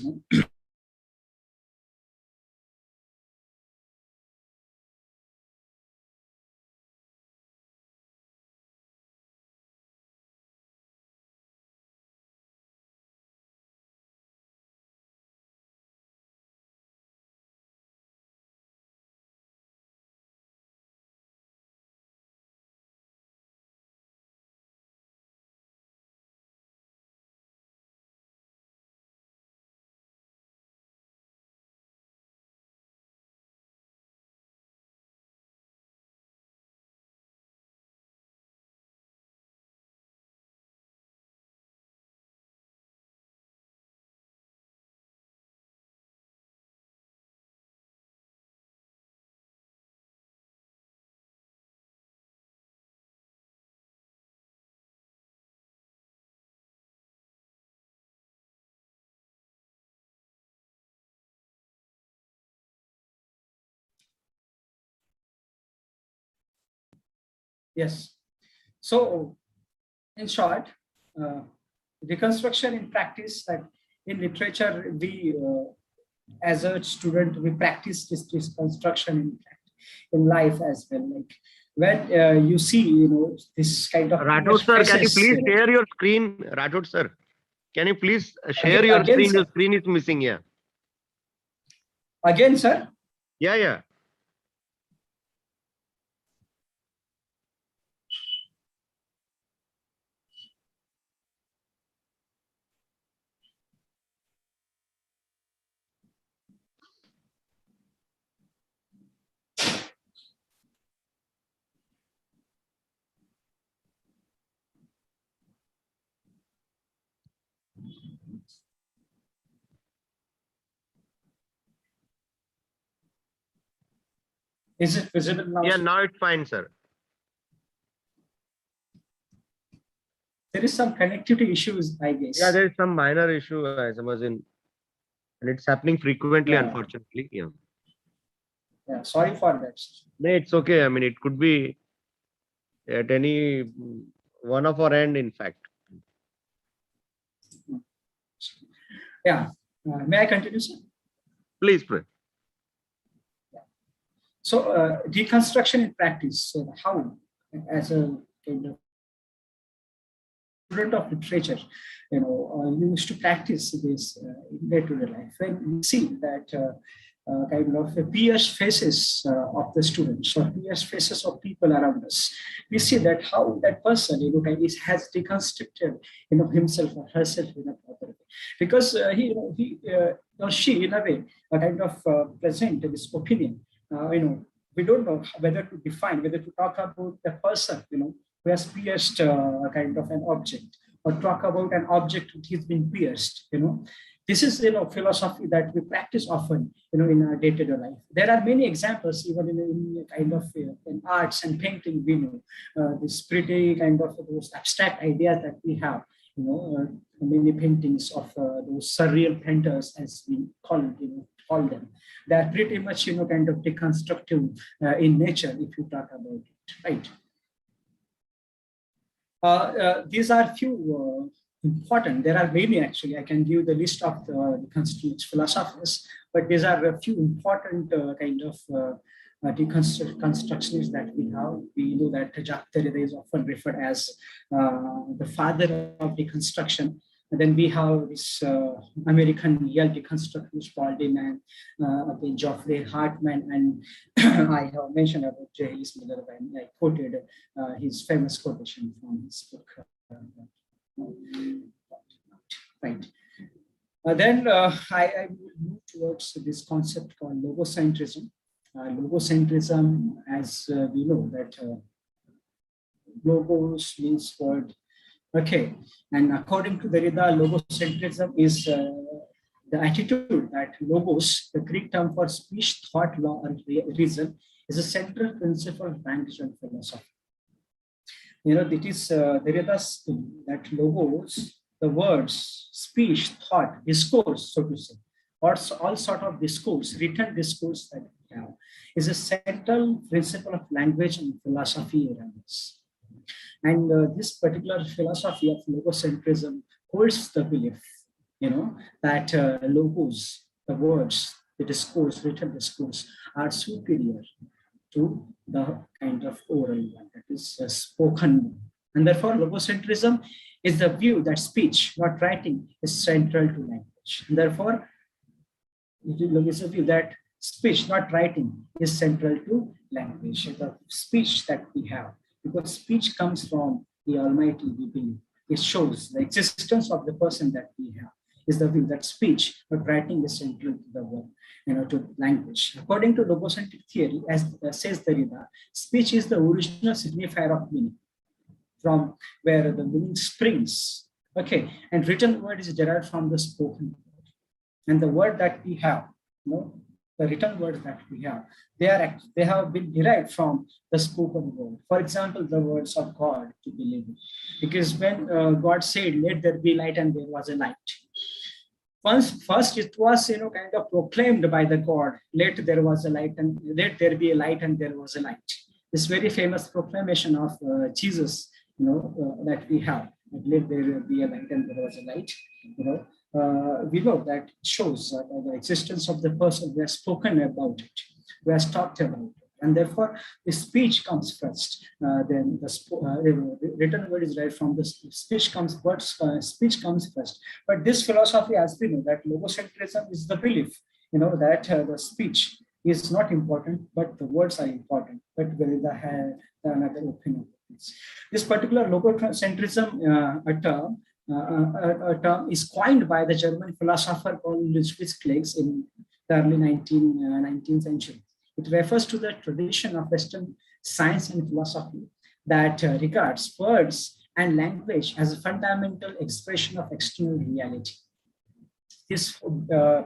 Yes. So, in short, reconstruction in practice, that in literature, we, as a student, we practice this construction in life as well. Like when you see, this kind of Rathod sir, can you please share your screen? Rathod sir, can you please share your screen? Sir. Your screen is missing here. Again, sir? Yeah. Is it visible now? Yeah, now it's fine, sir. There is some connectivity issues, I guess. Yeah, there is some minor issue, I suppose, and it's happening frequently, unfortunately. Yeah, sorry for that. No, it's okay. I mean, it could be at any one of our end, in fact. Yeah. May I continue, sir? Please, pray. So, deconstruction in practice. So, how, as a kind of student of literature, used to practice this in day-to-day life. When we see that kind of pierced faces of the students or pierced faces of people around us, we see that how that person, has deconstructed, himself or herself in a proper way, because he or she, in a way, kind of present this opinion. We don't know whether to define, whether to talk about the person, who has pierced kind of an object, or talk about an object which has been pierced. This is philosophy that we practice often, in our day-to-day life. There are many examples, even in kind of in arts and painting. We know this pretty kind of those abstract ideas that we have. Many paintings of those surreal painters, as we call them. They are pretty much kind of deconstructive in nature, if you talk about it, right? These are few important. There are many, actually. I can give the list of the deconstructive philosophers, but these are a few important kind of deconstructionists that we have. We know that Jacques Derrida is often referred as the father of deconstruction. And then we have this American Yale deconstructionist Paul Deman, Geoffrey Hartman, and I have mentioned about J.E.'s Miller when I quoted his famous quotation from his book. Right. Then I will move towards this concept called logocentrism. Logocentrism, as we know that logos means word. Okay, and according to Derrida, logocentrism is the attitude that logos, the Greek term for speech, thought, law, and reason, is a central principle of language and philosophy. It is Derrida's that logos, the words, speech, thought, discourse, so to say, or all sort of discourse, written discourse that we have, is a central principle of language and philosophy around us. And this particular philosophy of logocentrism holds the belief, that logos, the words, the discourse, written discourse, are superior to the kind of oral one, that is spoken. And therefore, logocentrism is the view that speech, not writing, is central to language. And therefore, it is a view that speech, not writing, is central to language, the speech that we have. Because speech comes from the Almighty, we believe. It shows the existence of the person that we have. Is the view that speech, but writing is central to the word, to language. According to logocentric theory, as says Derrida, speech is the original signifier of meaning, from where the meaning springs. Okay, and written word is derived from the spoken word. And the word that we have, the written words that we have, they have been derived from the spoken word. For example, the words of God to believe in. Because when God said, "Let there be light," and there was a light. First it was kind of proclaimed by the God, "Let there was a light, and let there be a light," and there was a light. This very famous proclamation of Jesus, that we have, "Let there be a light," and there was a light. We know that shows the existence of the person who has spoken about it, who has talked about it. And therefore, the speech comes first. Then the written word is right from the speech comes first. Speech comes first. But this philosophy, as we know, that logocentrism is the belief, that the speech is not important, but the words are important. But there is another opinion. This particular logocentrism, a term is coined by the German philosopher called Ludwig Klages in the early 19th century. It refers to the tradition of Western science and philosophy that regards words and language as a fundamental expression of external reality. This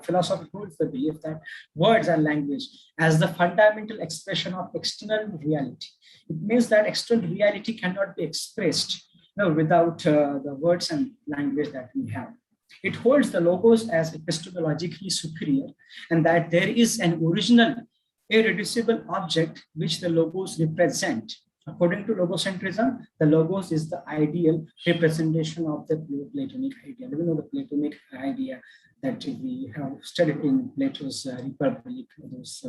philosophy holds the belief that words and language as the fundamental expression of external reality. It means that external reality cannot be expressed without the words and language that we have. It holds the logos as epistemologically superior, and that there is an original, irreducible object which the logos represent. According to logocentrism, the logos is the ideal representation of the Platonic idea. We know the Platonic idea that we have studied in Plato's Republic, those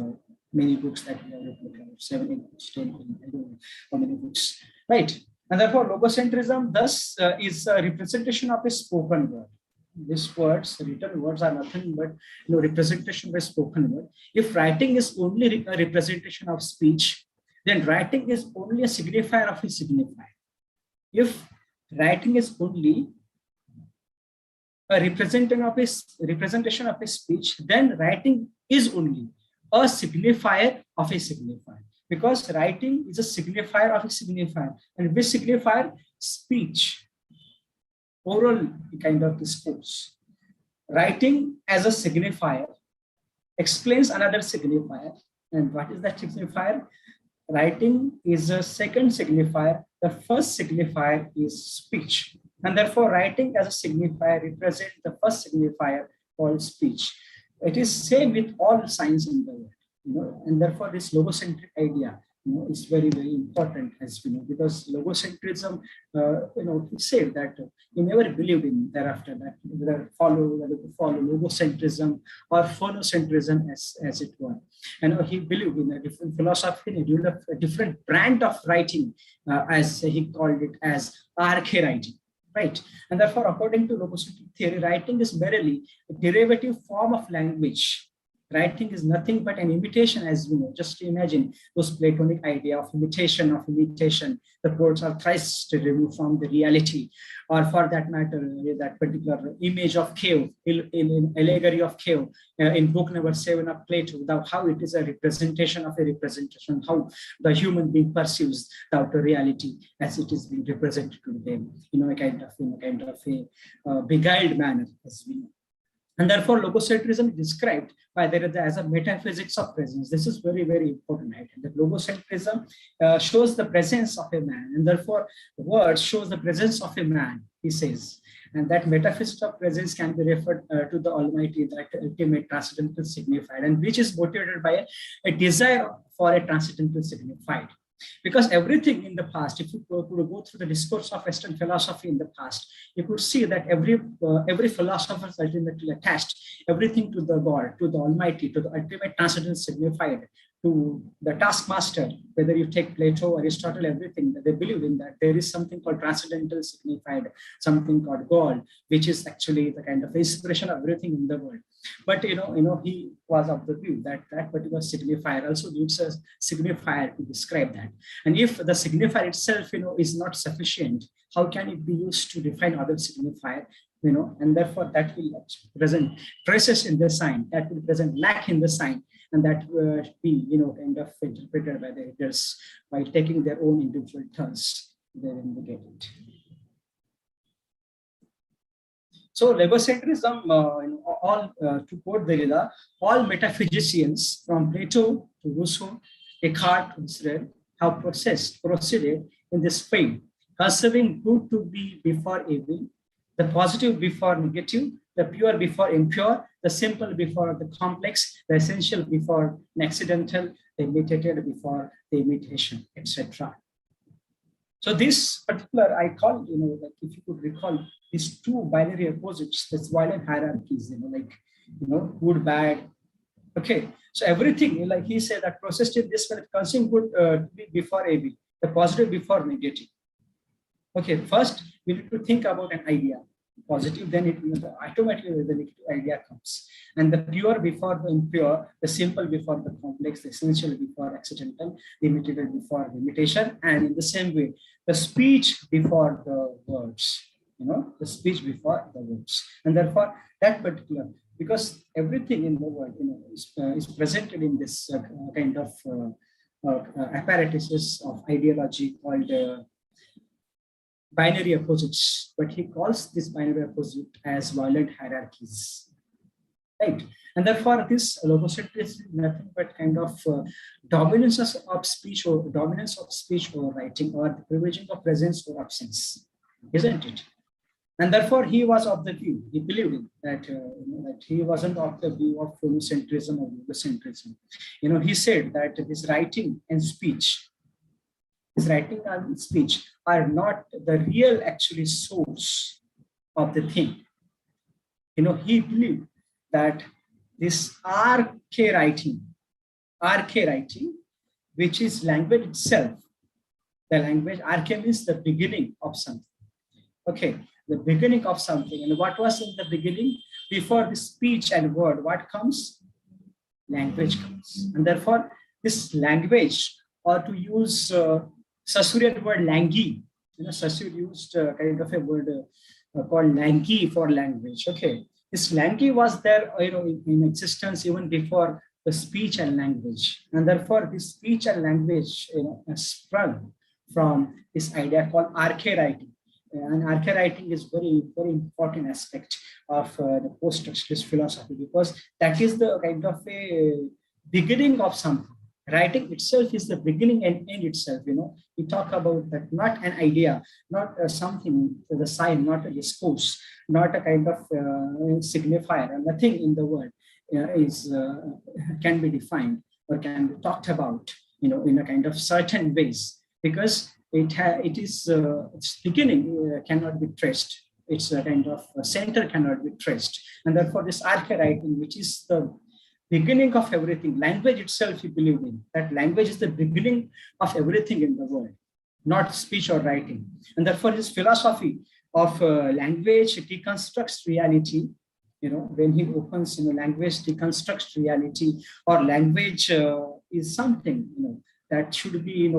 many books that we have written, 7, 8, 10, I don't know how many books, right? And therefore, logocentrism thus is a representation of a spoken word. These words, written words, are nothing but representation by spoken word. If writing is only a representation of speech, then writing is only a signifier of a signifier. If writing is only a representation of a speech, then writing is only a signifier of a signifier, because writing is a signifier of a signifier, and which signifier? Speech, oral kind of discourse. Writing as a signifier explains another signifier. And what is that signifier? Writing is a second signifier. The first signifier is speech. And therefore, writing as a signifier represents the first signifier called speech. It is same with all signs in the world, and therefore this logocentric idea, is very, very important, as we know, because logocentrism, he said that he never believed in thereafter that whether to follow logocentrism or phonocentrism, as it were. And he believed in a different philosophy, and he developed a different brand of writing, as he called it as arche writing. Right. And therefore, according to logocentric theory, writing is merely a derivative form of language. Writing is nothing but an imitation, as we know. Just imagine those Platonic idea of imitation. The poets are thrice removed from the reality, or for that matter, that particular image of cave in allegory of cave in book number 7 of Plato. How it is a representation of a representation, how the human being perceives the reality as it is being represented to them, a kind of a beguiled manner, as we know. And therefore, logocentrism is described by as a metaphysics of presence. This is very, very important item. That logocentrism shows the presence of a man, and therefore, the word shows the presence of a man, he says. And that metaphysics of presence can be referred to the Almighty, that ultimate transcendental signified, and which is motivated by a desire for a transcendental signified. Because everything in the past, if you could go through the discourse of Western philosophy in the past, you could see that every philosopher is ultimately attached everything to the God, to the Almighty, to the ultimate transcendental signified, to the taskmaster. Whether you take Plato, Aristotle, everything, that they believe in that there is something called transcendental signified, something called God, which is actually the kind of inspiration of everything in the world. But he was of the view that that particular signifier also gives a signifier to describe that. And if the signifier itself, is not sufficient, how can it be used to define other signifier? And therefore that will present traces in the sign, that will present lack in the sign, and that will be, kind of interpreted by the readers by taking their own individual turns therein they get it. So logocentrism, to quote Derrida, all metaphysicians from Plato to Rousseau, Descartes to Israel have proceeded in this way, conceiving good to be before evil, the positive before negative, the pure before impure, the simple before the complex, the essential before the accidental, the imitated before the imitation, etc. So this particular, I call, like if you could recall, these two binary opposites, this violent hierarchies, good, bad. Okay, so everything, like he said, that processed in this way, conceiving good to be before evil, the positive before negative. Okay, first we need to think about an idea. Positive, then it automatically the negative idea comes. And the pure before the impure, the simple before the complex, the essential before accidental, the imitated before the imitation, and in the same way, the speech before the words, the speech before the words. And therefore, that particular, because everything in the world, is presented in this kind of apparatuses of ideology called binary opposites, but he calls this binary opposite as violent hierarchies, right? And therefore, this logocentrism is nothing but kind of dominance of speech or writing, or the privileging of presence or absence, isn't it? And therefore, he was of the view, he believed in that, that he wasn't of the view of phonocentrism or logocentrism. He said that this writing and speech are not the real actually source of the thing. He believed that this arche writing, which is language itself, The language, arche means the beginning of something. Okay, the beginning of something. And what was in the beginning? Before the speech and word, what comes? Language comes. And therefore, this language, or to use Sasurian word langi, Sasur used kind of a word called langi for language. Okay, this langi was there, in existence even before the speech and language, and therefore this speech and language, sprung from this idea called arche writing. And arche writing is very, very important aspect of the post-structuralist philosophy, because that is the kind of a beginning of something. Writing itself is the beginning and end itself. We talk about that, not an idea, not something, the sign, not a discourse, not a kind of signifier, and nothing in the world can be defined or can be talked about, in a kind of certain ways, because its beginning cannot be traced. Its kind of center cannot be traced, and therefore this arche writing, which is the beginning of everything. Language itself, you believe in that language is the beginning of everything in the world, not speech or writing. And therefore his philosophy of language deconstructs reality. When he opens, language deconstructs reality, or language is something, that should be,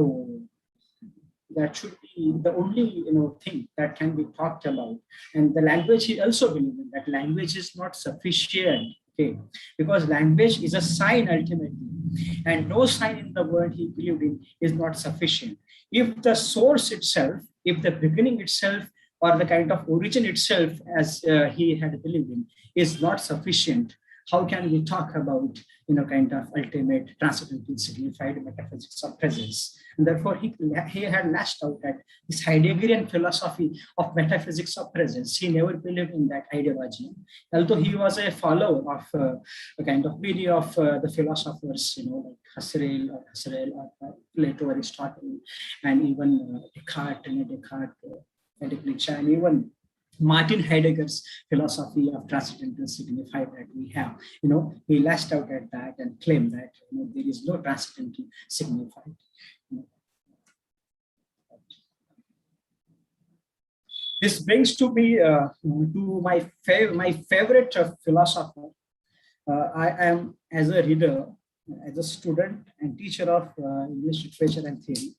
that should be the only, thing that can be talked about. And the language, he also believes in that language is not sufficient. Okay, because language is a sign ultimately, and no sign in the world, he believed in, is not sufficient. If the source itself, if the beginning itself, or the kind of origin itself, as he had believed in, is not sufficient, how can we talk about, kind of ultimate transcendental signified metaphysics of presence? And therefore, he had lashed out at this Heideggerian philosophy of metaphysics of presence. He never believed in that ideology, although he was a follower of a kind of many of the philosophers, like Husserl or Plato, Aristotle, and even Descartes, Fredrich Nietzsche, and even Martin Heidegger's philosophy of transcendental signified that we have. He lashed out at that and claimed that there is no transcendental signified. This brings to me to my favorite philosopher. I am, as a reader, as a student and teacher of English literature and theory,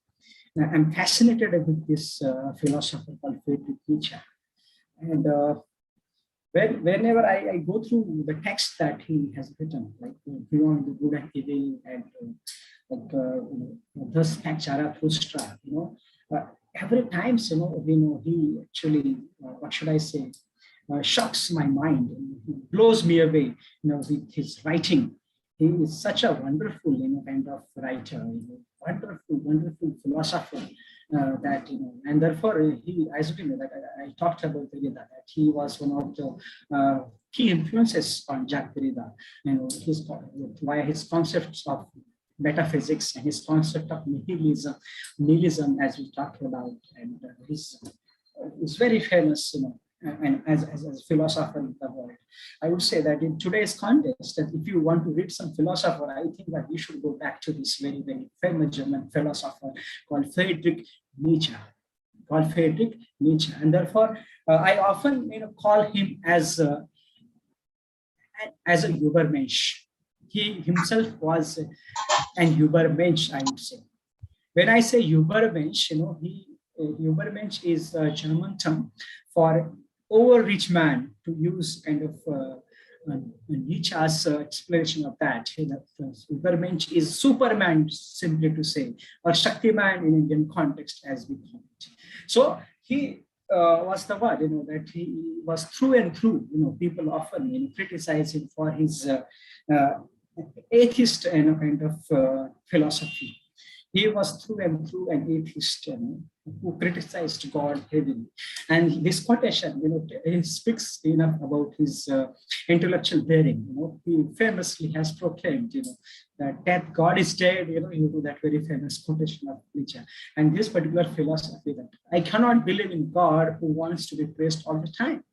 I'm fascinated with this philosopher called Friedrich Nietzsche. And whenever I go through the text that he has written, like Beyond the Good and Evil, and Thus Spake Zarathustra, every time, he actually, what should I say, shocks my mind, blows me away, with his writing. He is such a wonderful, kind of writer, wonderful philosopher. That and therefore he, as we know, that I talked about Derrida, that he was one of the key influences on Jacques Derrida, via his concepts of metaphysics and his concept of nihilism, as we talked about, and he's very famous, and as a philosopher in the world. I would say that in today's context, that if you want to read some philosopher, I think that we should go back to this very, very famous German philosopher called Friedrich Nietzsche. And therefore, I often call him as a Übermensch. He himself was an Übermensch, I would say. When I say Übermensch, Übermensch is a German term for overrich man, to use kind of Nietzsche's explanation of that. Übermensch is Superman, simply to say, or Shaktiman in Indian context, as we call it. So he was the word, that he was through and through. People often criticize him for his atheist kind of philosophy. He was through and through an atheist, who criticized God heavily. And this quotation, he speaks enough about his intellectual daring. He famously has proclaimed, that God is dead. That very famous quotation of Nietzsche. And this particular philosophy, that I cannot believe in God who wants to be praised all the time.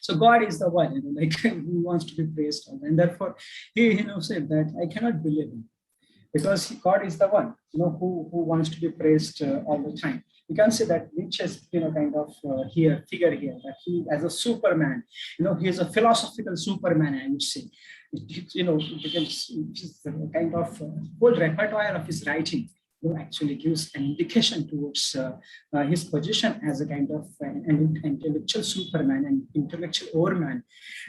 So God is the one, who wants to be praised, and therefore he, said that I cannot believe him. because God is the one, who wants to be praised all the time. You can see that Nietzsche's, kind of figure here, that he as a Superman, he is a philosophical Superman, I would say. Because it's kind of whole repertoire of his writing actually gives an indication towards his position as a kind of an intellectual Superman, an intellectual overman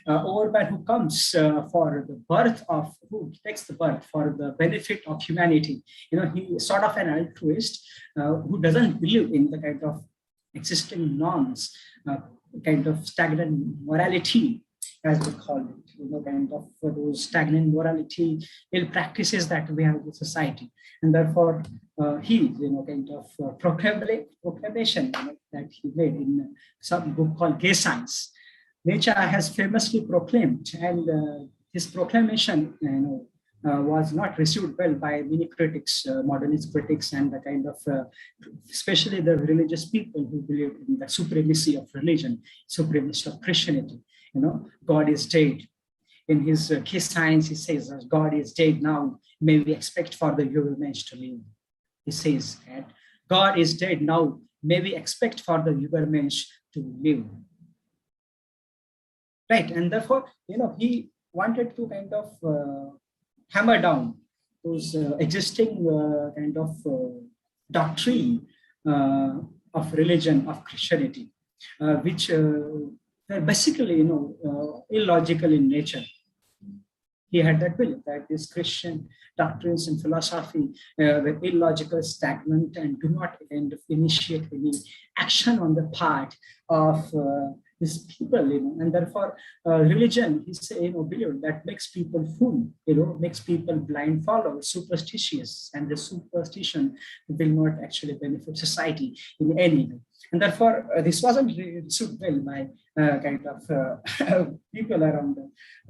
who comes for the birth of, who takes the birth for the benefit of humanity. He is sort of an altruist who doesn't believe in the kind of existing norms, kind of stagnant morality, as we call it, kind of those stagnant morality, ill practices that we have in society. And therefore, he, kind of proclamation that he made in some book called Gay Science. Nietzsche has famously proclaimed, and his proclamation, was not received well by many critics, modernist critics, and the kind of, especially the religious people who believe in the supremacy of religion, supremacy of Christianity. God is dead. In his Gay Science, he says, God is dead now, may we expect for the Übermensch to live. He says, God is dead now, may we expect for the Übermensch to live. Right, and therefore, he wanted to kind of hammer down those existing kind of doctrine of religion, of Christianity, which they're basically, illogical in nature. He had that belief that these Christian doctrines and philosophy were illogical, stagnant, and do not kind of initiate any action on the part of these people, and therefore religion, he say, believe that makes people fool, makes people blind followers, superstitious, and the superstition will not actually benefit society in any way. And therefore, this wasn't received well by kind of people around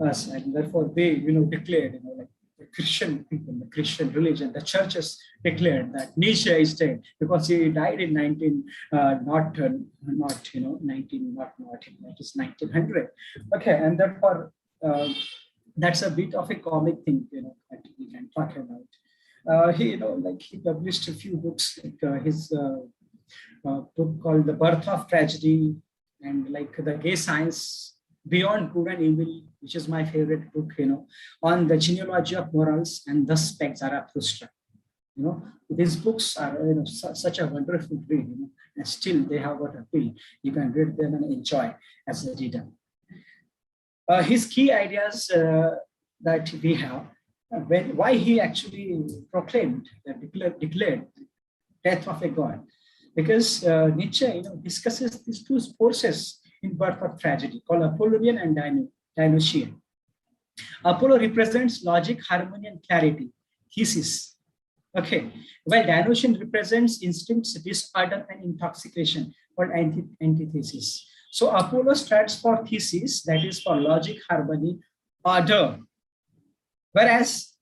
us, and therefore they, declared, like the Christian people, the Christian religion, the churches declared that Nietzsche is dead because he died in 1900. Okay, and therefore that's a bit of a comic thing, that we can talk about. He, he published a few books, like his book called The Birth of Tragedy, and like the Gay Science, Beyond Good and Evil, which is my favorite book, on the genealogy of morals, and Thus Spake Zarathustra. These books are such a wonderful read, and still they have got appeal. You can read them and enjoy as a reader. His key ideas that we have, why he actually proclaimed, declared death of a god, because Nietzsche discusses these two forces in Birth of Tragedy, called Apollonian and Dionysian. Apollo represents logic, harmony, and clarity, thesis. Okay, while Dionysian represents instincts, disorder, and intoxication, called antithesis. So Apollo stands for thesis, that is for logic, harmony, order. Whereas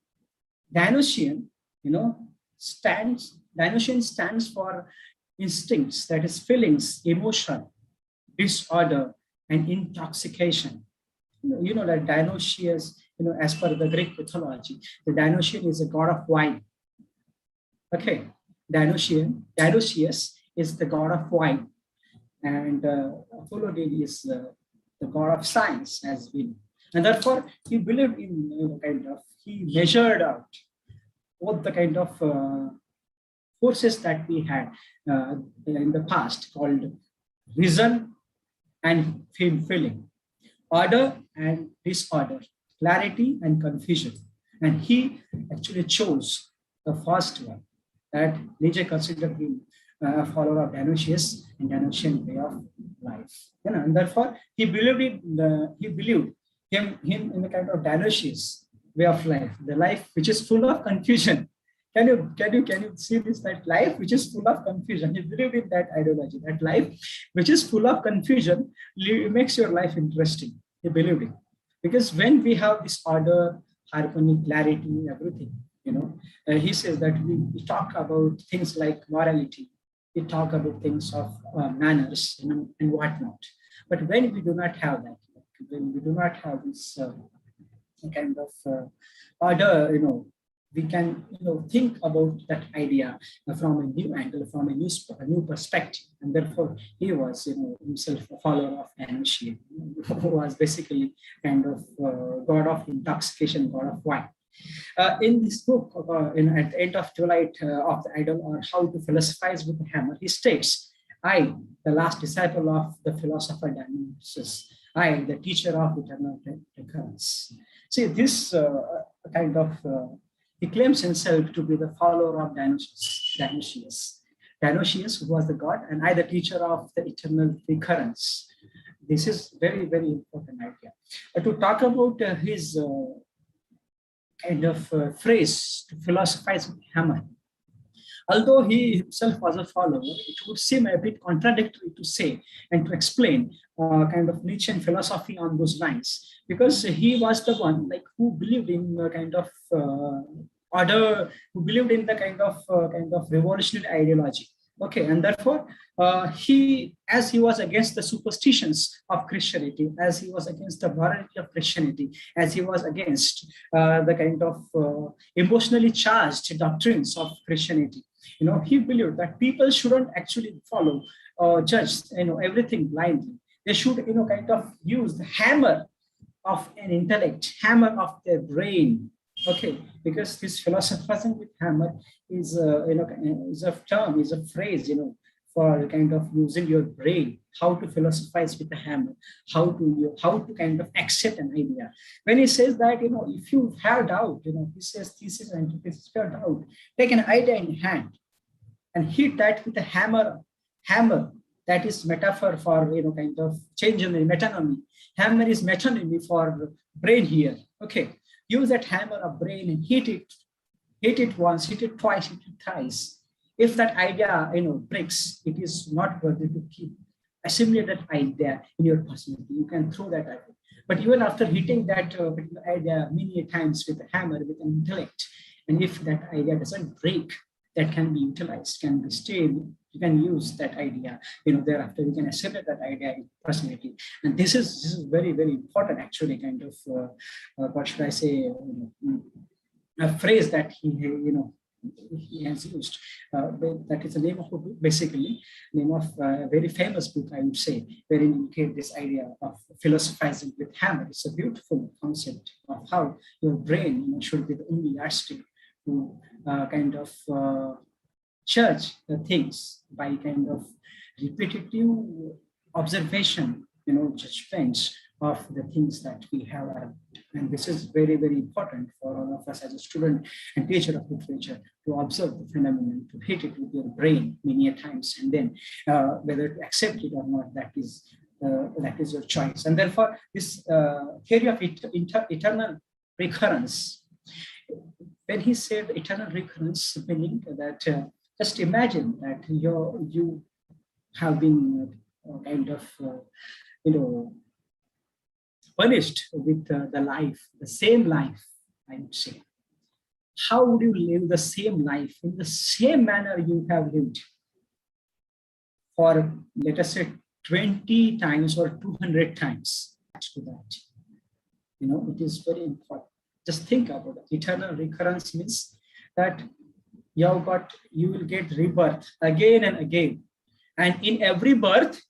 Dionysian, stands for instincts, that is feelings, emotion, disorder, and intoxication. That Dionysius, as per the Greek mythology, the Dionysian is a god of wine. Okay, Dionysius is the god of wine, and Apollo is the god of science, as we know. And therefore, he believed in he measured out both the kind of forces that we had in the past, called reason and feeling, order and disorder, clarity and confusion. And he actually chose the first one, that Nietzsche considered him a follower of Dionysius and Dionysian way of life. And therefore, he believed him in the kind of Dionysius way of life, the life which is full of confusion. Can you see this, that life which is full of confusion? He believed in that ideology, that life which is full of confusion makes your life interesting. He believed it. Because when we have this order, harmony, clarity, everything, he says that we talk about things like morality, we talk about things of manners, and whatnot. But when we do not have that, when we do not have this kind of order, we can think about that idea from a new angle, from a new perspective. And therefore, he was himself a follower of Anish, who was basically kind of god of intoxication, god of wine. In this book, at the end of Twilight of the Idol, or How to Philosophize with the Hammer, he states, I, the last disciple of the philosopher Dionysius, I, the teacher of eternal recurrence. See, this kind of, he claims himself to be the follower of Dionysius. Dionysius, who was the god, and I, the teacher of the eternal recurrence. This is very, very important idea. To talk about his kind of phrase, to philosophize with hammer. Although he himself was a follower, it would seem a bit contradictory to say and to explain kind of Nietzschean philosophy on those lines, because he was the one who believed in kind of order, who believed in the kind of revolutionary ideology. Okay, and therefore as he was against the superstitions of Christianity, as he was against the morality of Christianity, as he was against the kind of emotionally charged doctrines of Christianity, he believed that people shouldn't actually follow or judge everything blindly. They should kind of use the hammer of an intellect, hammer of their brain. Okay, because this philosophizing with hammer is is a term, is a phrase, for kind of using your brain, how to philosophize with a hammer, how to kind of accept an idea. When he says that, if you have doubt, he says thesis and antithesis, if you have doubt, take an idea in hand and hit that with a hammer. That is metaphor for kind of change in the metonymy. Hammer is metonymy for brain here. Okay. Use that hammer of brain and hit it once, hit it twice, hit it thrice. If that idea, breaks, it is not worthy to keep. Assimilate that idea in your personality. You can throw that idea. But even after hitting that particular idea many times with a hammer, with an intellect, and if that idea doesn't break, that can be utilized, can be stable. You can use that idea, thereafter you can assimilate that idea in personality. And this is very, very important, actually, kind of, what should I say, a phrase that he has used. That is the name of a book, basically, name of a very famous book, I would say, wherein you indicate this idea of philosophizing with hammer. It's a beautiful concept of how your brain should be the only yardstick to kind of judge the things by kind of repetitive observation, judgments of the things that we have learned. And this is very, very important for all of us as a student and teacher of literature to observe the phenomenon, to hit it with your brain many times, and then whether to accept it or not, that is your choice. And therefore, this theory of eternal recurrence, when he said eternal recurrence, meaning that just imagine that you have been kind of punished with the same life, I would say. How would you live the same life in the same manner you have lived for, let us say, 20 times or 200 times to that? It is very important. Just think about it. Eternal recurrence means that you will get rebirth again and again. And in every birth,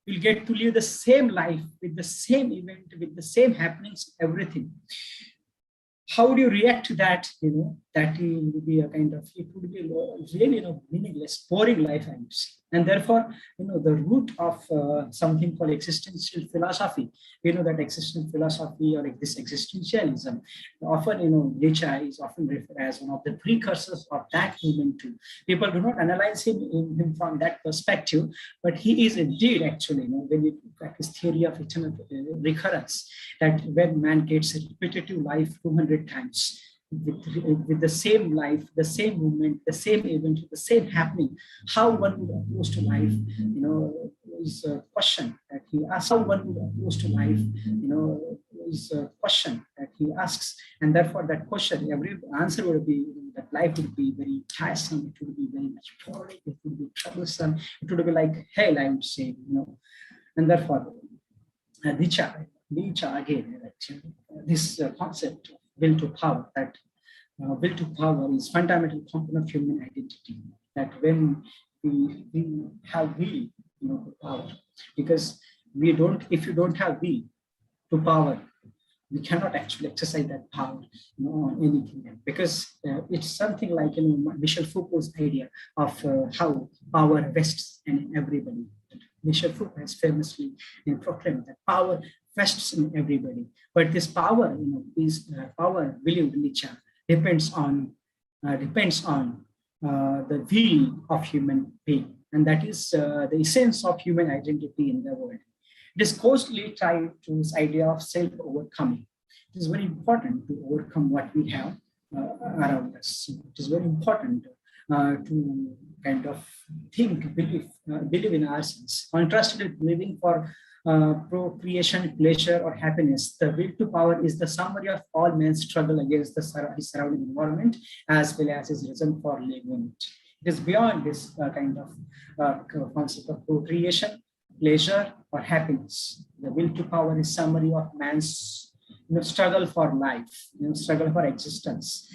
you'll get to live the same life with the same event, with the same happenings, everything. How would you react to that? That will be a kind of, it would be really meaningless, boring life, I would say. And therefore, the root of something called existential philosophy, that existential philosophy or this existentialism, often, Nietzsche is often referred as one of the precursors of that movement too. People do not analyze him from that perspective, but he is indeed actually, when you look at his theory of eternal recurrence, that when man gets a repetitive life 200 times, with the same life, the same movement, the same event, the same happening, how one would approach to life, is a question that he asks. How one would approach to life, is a question that he asks. And therefore that question, every answer would be that life would be very tiresome, it would be very much boring, it would be troublesome, it would be like hell, I would say, And therefore, Nietzsche again, this concept of will to power, that will to power is fundamental component of human identity. That when we have will, to power, because we don't, if you don't have will to power, we cannot actually exercise that power, on anything, because it's something like, Michel Foucault's idea of how power vests in everybody. Michel Foucault has famously proclaimed that power vests in everybody, but this power, is power, believed Nietzsche, depends on the will of human being, and that is the essence of human identity in the world. It is closely tied to this idea of self-overcoming. It is very important to overcome what we have around us. It is very important to kind of think, believe in ourselves. Contrasted with living for procreation, pleasure, or happiness, the will to power is the summary of all men's struggle against his surrounding environment, as well as his reason for living it. It is beyond this kind of concept of procreation, pleasure, or happiness. The will to power is summary of man's struggle for life, struggle for existence,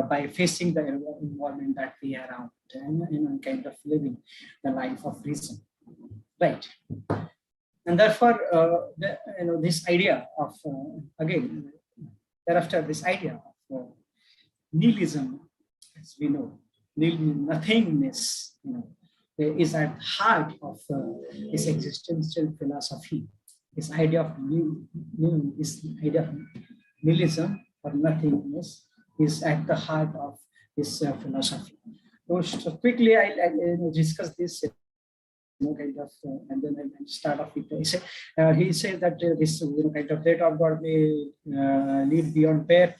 by facing the environment that we are around, and kind of living the life of reason, right? And therefore, this idea of again, thereafter, this idea of nihilism, as we know, nothingness, is at the heart of this existential philosophy. This idea of nihilism or nothingness is at the heart of this philosophy. So quickly, I'll discuss this, kind of, and then I'll start off with the essay. He said that this kind of data of God may lead beyond bare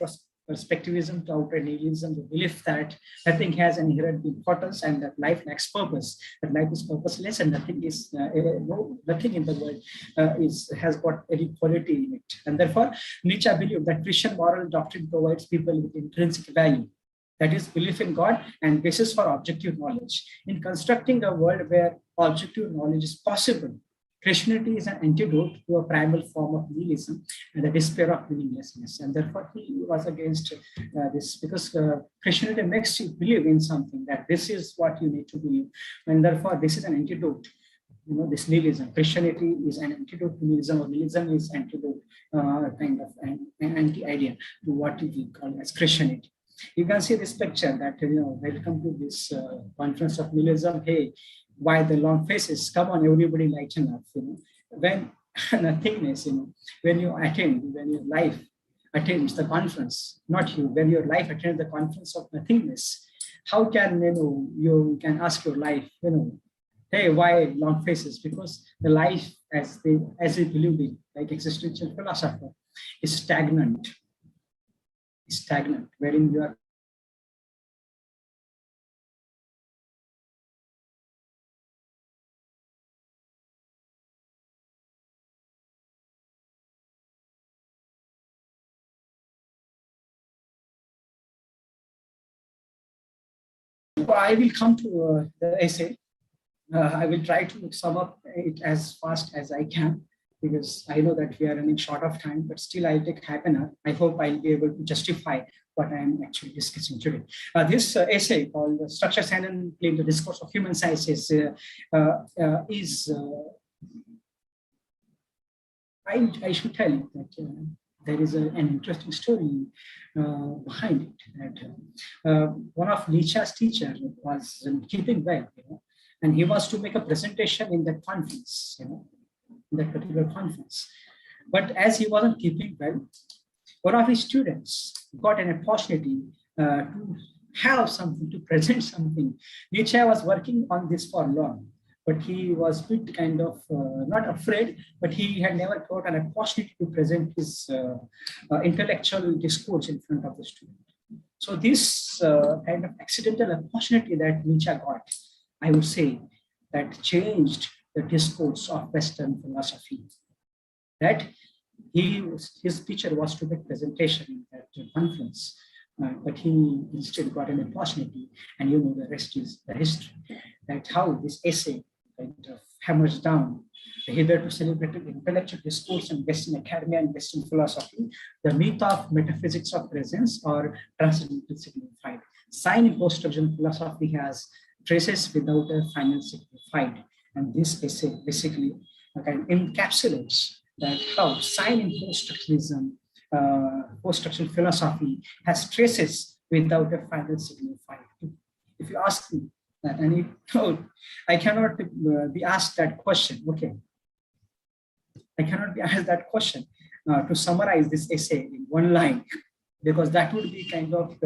perspectivism to outer nihilism, the belief that nothing has an inherent importance and that life lacks purpose, that life is purposeless and nothing is nothing in the world has got any quality in it. And therefore, Nietzsche believed that Christian moral doctrine provides people with intrinsic value, that is, belief in God and basis for objective knowledge. In constructing a world where objective knowledge is possible, Christianity is an antidote to a primal form of nihilism and the despair of meaninglessness. And therefore, he was against this, because Christianity makes you believe in something, that this is what you need to believe. And therefore, this is an antidote, this nihilism. Christianity is an antidote to nihilism, or nihilism is antidote, kind of an anti-idea to what we call as Christianity. You can see this picture that, welcome to this conference of nihilism. Hey, why the long faces? Come on, everybody lighten up. When nothingness, when you attend, when your life attends the conference, not you, when your life attends the conference of nothingness, how can you can ask your life, hey, why long faces? Because the life as we believe in, like existential philosopher, is stagnant, wherein you are I will come to the essay. I will try to sum up it as fast as I can, because I know that we are running short of time, but still I'll take half an hour. I hope I'll be able to justify what I am actually discussing today. This essay called Structure, Science and Claim, the Discourse of Human Sciences I should tell you that there is an interesting story behind it. That one of Nietzsche's teachers was keeping well, and he was to make a presentation in that conference, in that particular conference. But as he wasn't keeping well, one of his students got an opportunity to have something, to present something. Nietzsche was working on this for long, but he was a bit kind of not afraid, but he had never got an opportunity to present his intellectual discourse in front of the student. So this kind of accidental opportunity that Nietzsche got, I would say, that changed the discourse of Western philosophy. That his teacher was to make presentation at the conference, but he instead got an opportunity, and the rest is the history. That how this essay kind of hammers down the hitherto celebrated intellectual discourse in Western academia and Western philosophy, the myth of metaphysics of presence or transcendental signified. Sign in post-structural philosophy has traces without a final signified. And this essay basically kind of encapsulates that how sign in post-structuralism, post-structural philosophy has traces without a final signified. If you ask me, and I cannot be asked that question. Okay, I cannot be asked that question to summarize this essay in one line, because that would be kind of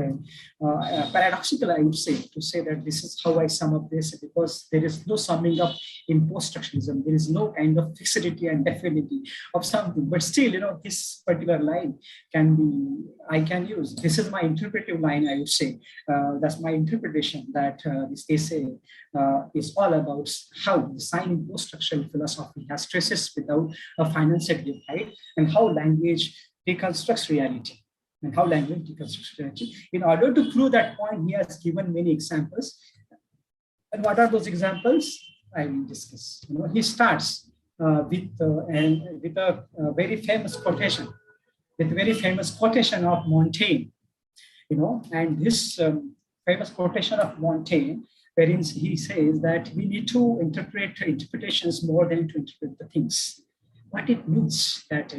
paradoxical, I would say, to say that this is how I sum up this, because there is no summing up in post-structuralism. There is no kind of fixity and definity of something, but still, this particular line can be, I can use. This is my interpretive line, I would say. That's my interpretation, that this essay is all about how the sign in post-structural philosophy has traces without a final signified, and how language deconstructs reality. And how language deconstructs reality. In order to prove that point, he has given many examples. And what are those examples? I will discuss. He starts with a very famous quotation, of Montaigne. And this famous quotation of Montaigne, wherein he says that we need to interpret interpretations more than to interpret the things. What it means that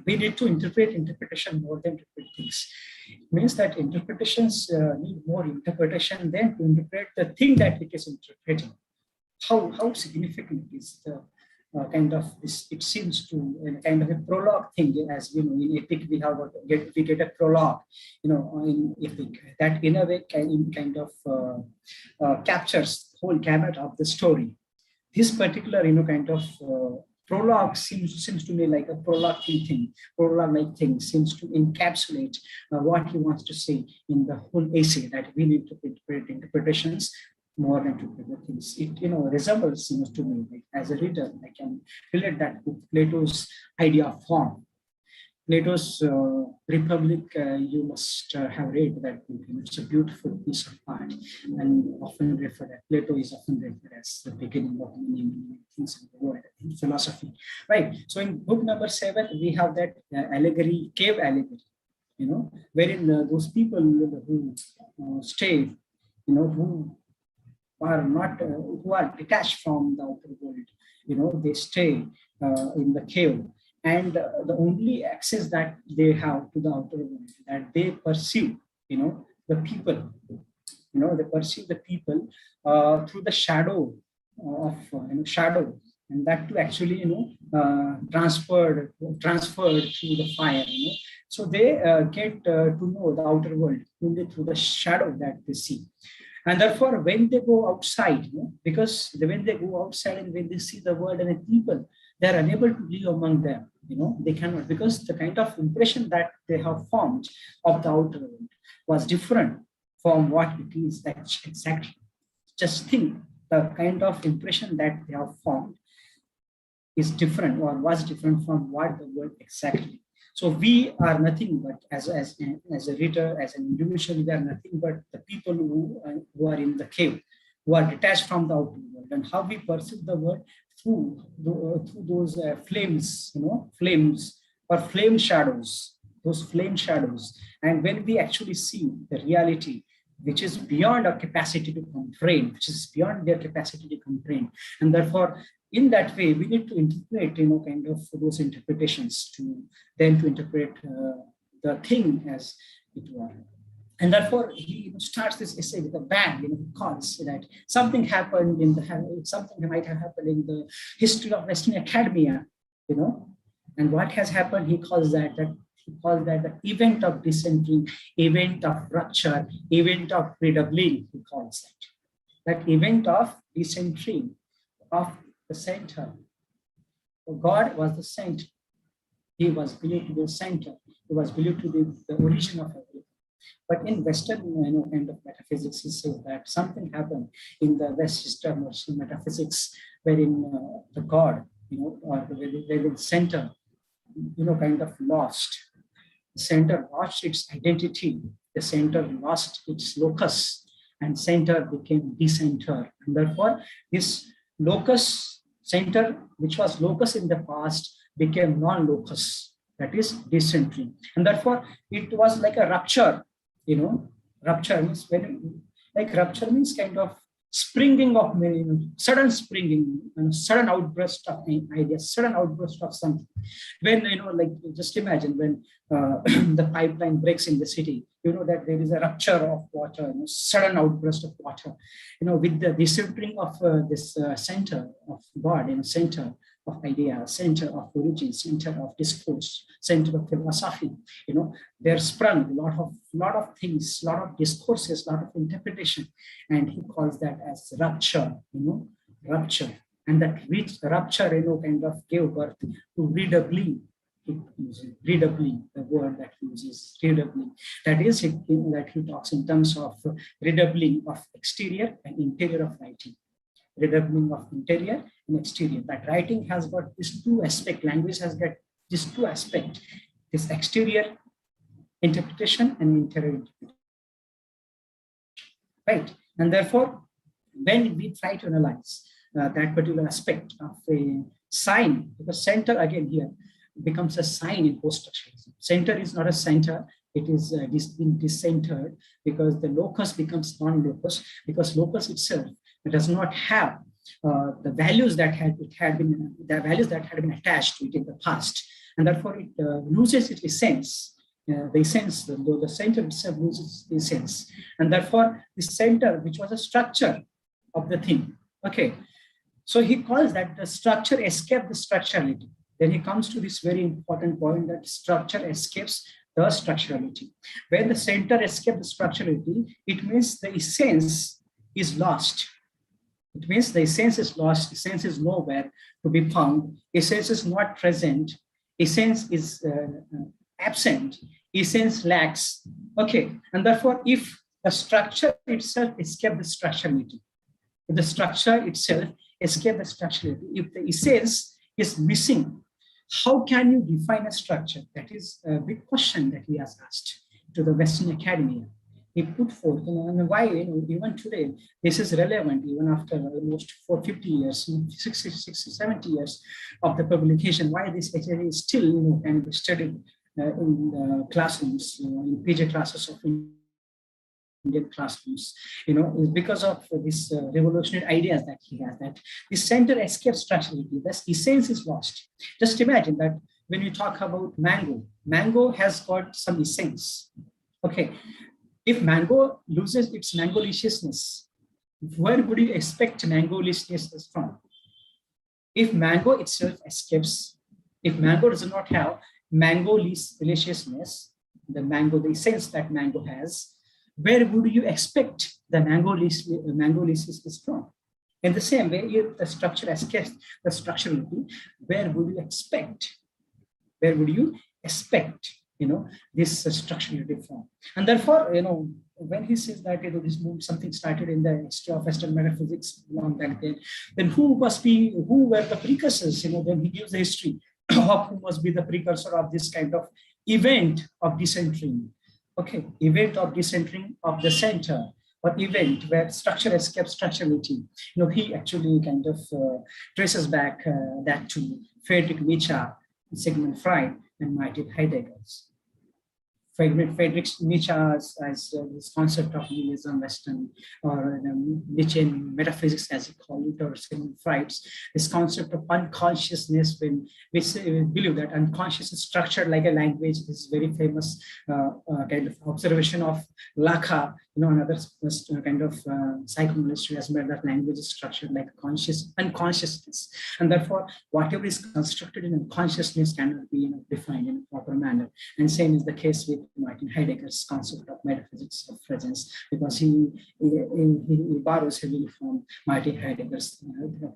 we need to interpret interpretation more than interpret things. It means that interpretations need more interpretation than to interpret the thing that it is interpreting. How significant is the kind of this? It seems to kind of a prologue thing, as we know in epic we get a prologue, in epic that in a way kind of captures the whole gamut of the story. This particular kind of prologue seems to me like a prologue-like thing, seems to encapsulate what he wants to say in the whole essay, that we need to interpret interpretations more than to interpret things. It resembles to me, like, as a reader, I can relate that with Plato's idea of form. Plato's Republic, you must have read that book. It's a beautiful piece of art, and often referred at Plato is often referred as the beginning of many things in the world, in philosophy. Right. So in book number 7, we have that allegory, cave allegory, wherein those people who stay, who are detached from the outer world, they stay in the cave. And the only access that they have to the outer world, that they perceive, the people, they perceive the people through the shadow of shadow, and that to actually, transferred through the fire, So they get to know the outer world only through the shadow that they see. And therefore, when they go outside, because when they go outside and when they see the world and the people, they are unable to live among them. They cannot, because the kind of impression that they have formed of the outer world was different from what it is exactly. Just think, the kind of impression that they have formed is different, or was different from what the world exactly. So we are nothing but, as a reader, as an individual, we are nothing but the people who are in the cave, who are detached from the outer world, and how we perceive the world through those flames, flames or flame shadows, those flame shadows. And when we actually see the reality, which is beyond our capacity to comprehend, which is beyond their capacity to comprehend, and therefore, in that way, we need to interpret, kind of those interpretations to interpret the thing as it were. And therefore, he starts this essay with a bang, calls that something happened something might have happened in the history of Western academia, and what has happened, he calls that the event of disentering, event of rupture, event of redoubling, he calls that event of disentering of the center. God was the center. He was believed to be the center. He was believed to be the origin of everything. But in Western, kind of metaphysics, he says that something happened in the West system of metaphysics, wherein the God, or the center, kind of lost. The center lost its identity. The center lost its locus, and center became decenter. And therefore, this locus center, which was locus in the past, became non-locus, that is dysentery. And therefore, it was like a rupture, rupture means rupture means kind of springing of many, sudden springing, sudden outburst of ideas, sudden outburst of something. When, just imagine when the pipeline breaks in the city, that there is a rupture of water, sudden outburst of water, with the decentering of this center of God, center of ideas, center of origin, center of discourse, center of philosophy, there sprung a lot of things, lot of discourses, lot of interpretation, and he calls that as rupture, rupture. And that rupture, kind of gave birth to redoubling. Redoubling, the word that he uses, redoubling. That is, that he talks in terms of redoubling of exterior and interior of writing. Redoubling of interior and exterior. That writing has got these two aspects, language has got these two aspects, this exterior interpretation and interior interpretation. Right? And therefore, when we try to analyze that particular aspect of a sign, because center again here becomes a sign in post-structuralism. Center is not a center, it is being decentered, because the locus becomes non-locus, because locus itself does not have the values that had been attached to it in the past, and therefore it loses its essence. The essence, though the center itself loses the essence, and therefore the center, which was a structure of the thing. Okay, so he calls that the structure escaped the structurality. Then he comes to this very important point that structure escapes the structurality. When the center escapes the structurality, it means the essence is lost. It means the essence is lost, essence is nowhere to be found, essence is not present, essence is absent, essence lacks. Okay, and therefore, if the structure itself escapes the structurality, if the structure itself escapes the structurality, if the essence is missing, how can you define a structure? That is a big question that he has asked to the Western academia. He put forth, and why, even today, this is relevant, even after almost 50 years, 60, 70 years of the publication, why this actually is still, can be studied in classrooms, in PG classes of Indian classrooms, is because of this revolutionary ideas that he has, that the center escapes structurality, thus essence is lost. Just imagine that when you talk about mango has got some essence. Okay, if mango loses its mango-liciousness, where would you expect mango-liciousness from? If mango itself escapes, if mango does not have mango-liciousness, the essence that mango has, where would you expect the mango-liciousness from? In the same way, if the structure escapes the structurality, where would you expect this structurality from? And therefore, when he says that this something started in the history of Western metaphysics long back then who were the precursors? Then he gives the history of who must be the precursor of this kind of event of decentering. Okay, event of decentering of the center, or event where structure escapes structurality. He actually kind of traces back that to Friedrich Nietzsche, Sigmund Freud, and Martin Heidegger's. Friedrich Nietzsche as this concept of nihilism, Western, or Nietzschean metaphysics as he called it, or Sigmund Freud's, this concept of unconsciousness, when we believe that unconscious is structured like a language. This is very famous kind of observation of Lacan, another kind of psychoanalyst who has made that language is structured like unconsciousness, and therefore whatever is constructed in unconsciousness cannot be defined in a proper manner. And same is the case with Martin Heidegger's concept of metaphysics of presence, because he borrows heavily from Martin Heidegger's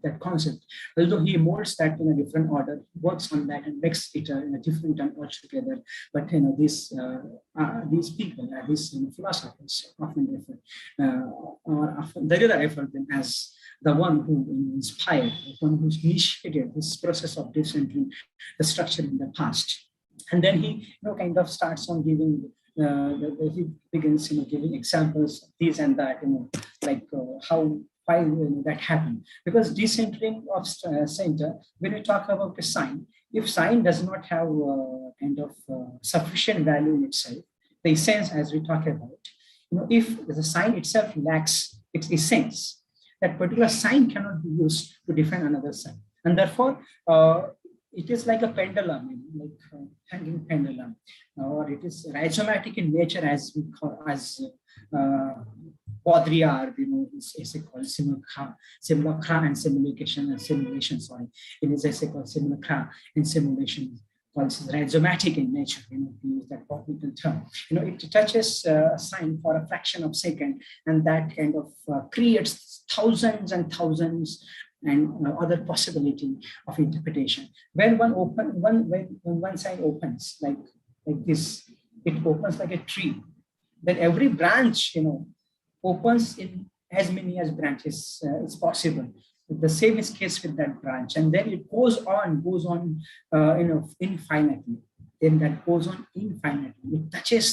that concept. Although he molds that in a different order, works on that and makes it in a different and altogether. But these people, these philosophers, often refer, or often the other refer them as the one who inspired, the one who initiated this process of decentering the structure in the past. And then he kind of starts on giving, he begins giving examples of these and that, like how why that happened. Because decentering of center, when we talk about a sign, if sign does not have kind of sufficient value in itself, the essence as we talk about, if the sign itself lacks its essence, that particular sign cannot be used to define another sign. And therefore, it is like a pendulum, like a hanging pendulum, or it is rhizomatic in nature, as we call, as Baudrillard, his essay called Simulacra and Simulation, sorry, in his essay called Simulacra and Simulation, called rhizomatic in nature, to use that technical term. It touches a sign for a fraction of a second, and that kind of creates thousands and thousands and other possibility of interpretation. When one sign opens like this, it opens like a tree. Then every branch, opens in as many as branches as possible. The same is case with that branch, and then it goes on, infinitely. Then that goes on infinitely. It touches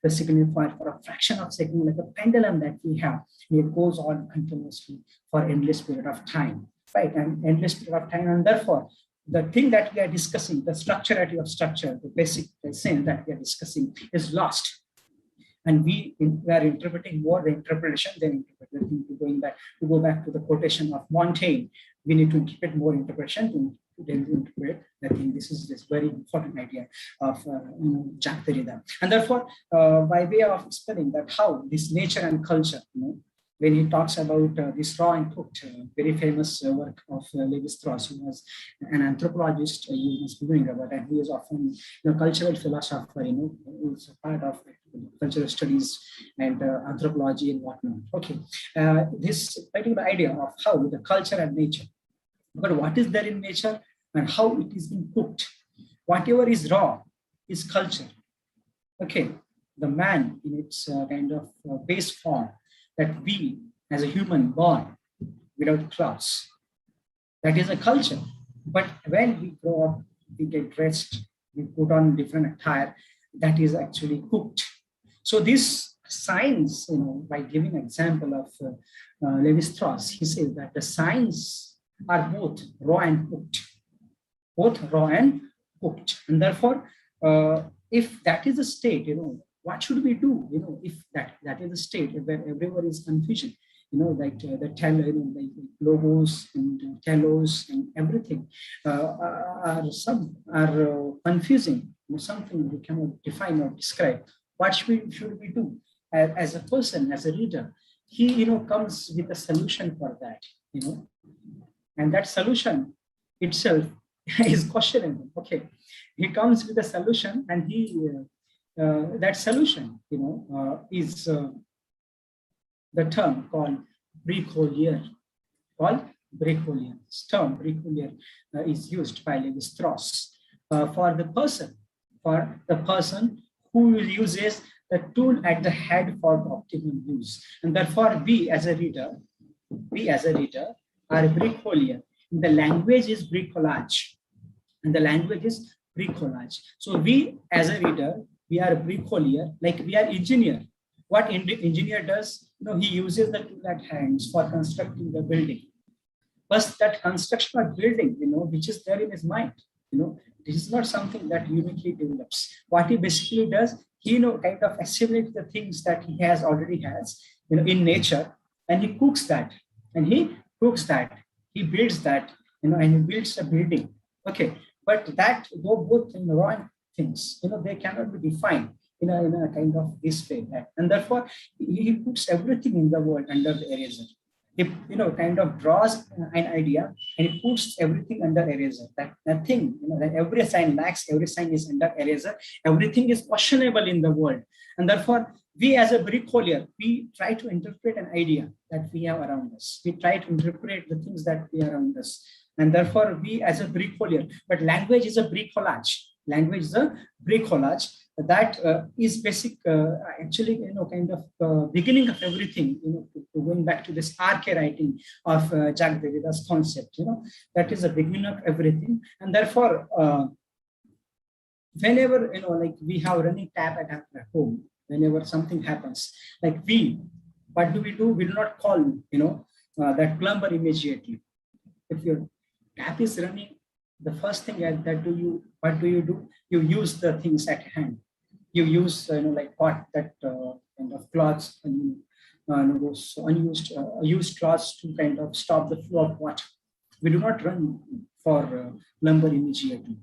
the signifier for a fraction of a second, like a pendulum that we have. And it goes on continuously for endless period of time, right? And endless period of time, and therefore, the thing that we are discussing, the structurality of structure, the basic sense that we are discussing, is lost. And we are interpreting more the interpretation than interpreting. To go back to the quotation of Montaigne, we need to interpret more interpretation to interpret. I think this is this very important idea of Jacques Derrida. And therefore, by way of explaining that how this nature and culture, when he talks about this raw and cooked, very famous work of Lévi-Strauss, who was an anthropologist, you must be knowing about, and he is often cultural philosopher, who's a part of cultural studies and anthropology and whatnot. Okay, this particular idea of how the culture and nature, but what is there in nature and how it is being cooked. Whatever is raw is culture. Okay, the man in its kind of base form, that we as a human born without clothes, that is a culture. But when we grow up, we get dressed, we put on different attire, that is actually cooked. So this science, by giving an example of Lévi-Strauss, he says that the signs are both raw and cooked, and therefore, if that is the state, what should we do? If that is the state where everyone is confusion, like the logos and telos and everything are confusing. Something we cannot define or describe. What should we do? As a person, as a reader, he comes with a solution for that. And that solution itself is questionable. Okay, he comes with a solution, and that solution, is the term called bricolier. This term bricolier is used by Lévi-Strauss for the person who uses the tool at the head for optimum use. And therefore, we as a reader are bricolier. The language is bricolage, and the language is bricolage. So we as a reader, we are a bricolier, like we are engineer. What engineer does, he uses the tool at hands for constructing the building. But that construction of building, which is there in his mind, this is not something that uniquely develops. What he basically does, he kind of assimilates the things that he already has, in nature, and he cooks that, he builds that, and he builds a building. Okay, but that both in the raw things, they cannot be defined in a kind of this way. And therefore, he puts everything in the world under the eraser. He kind of draws an idea and he puts everything under eraser. That thing, that every sign lacks, every sign is under eraser. Everything is questionable in the world. And therefore, we as a bricolier, we try to interpret an idea that we have around us. We try to interpret the things that we are around us. And therefore, we as a bricolier, but language is a bricolage. Language is a bricolage that is basic, actually, kind of beginning of everything, going back to this arche writing of Jacques Derrida's concept, that is the beginning of everything. And therefore, whenever, like we have running tap at home, whenever something happens, like what do? We do not call, that plumber immediately. If your tap is running, the first thing what do? You use the things at hand. You use like pot, that kind of cloths, and those used cloths to kind of stop the flow of water. We do not run for plumber immediately.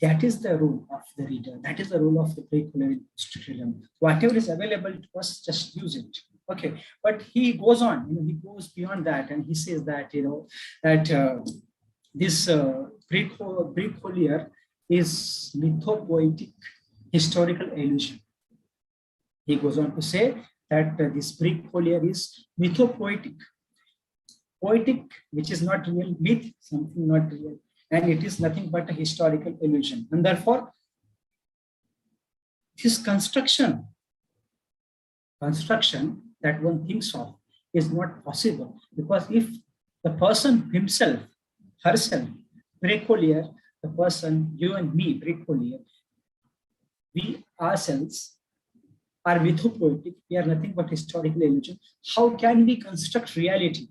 That is the role of the reader. That is the role of the pre-colonial structuralism. Whatever is available to us, just use it. Okay, but he goes on. He goes beyond that, and he says that that this pre-colonial is mythopoetic historical illusion. He goes on to say that this pre-colonial is mythopoetic, poetic, which is not real, myth, something not real, and it is nothing but a historical illusion. And therefore, this construction that one thinks of is not possible, because if the person himself, herself, pre-colonial, the person, you and me, pre-colonial, we ourselves are mythopoetic, we are nothing but historical illusion. How can we construct reality?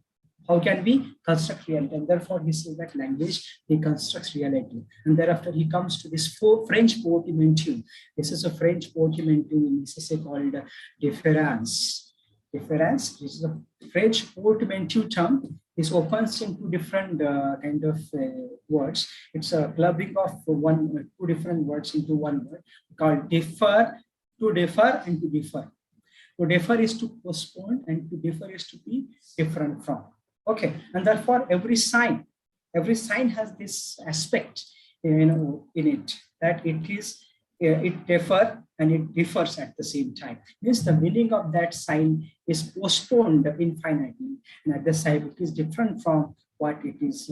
How can we construct reality? And therefore, he says that language reconstructs reality. And thereafter, he comes to this French portmanteau. This is a French portmanteau in this essay called Difference. Difference, this is a French portmanteau term. This opens into different kind of words. It's a clubbing of two different words into one word called differ, to differ, and to differ. To differ is to postpone, and to differ is to be different from. Okay, and therefore every sign has this aspect, in it, that it differ and it differs at the same time. Means the meaning of that sign is postponed infinitely, and at the same it is different from what it is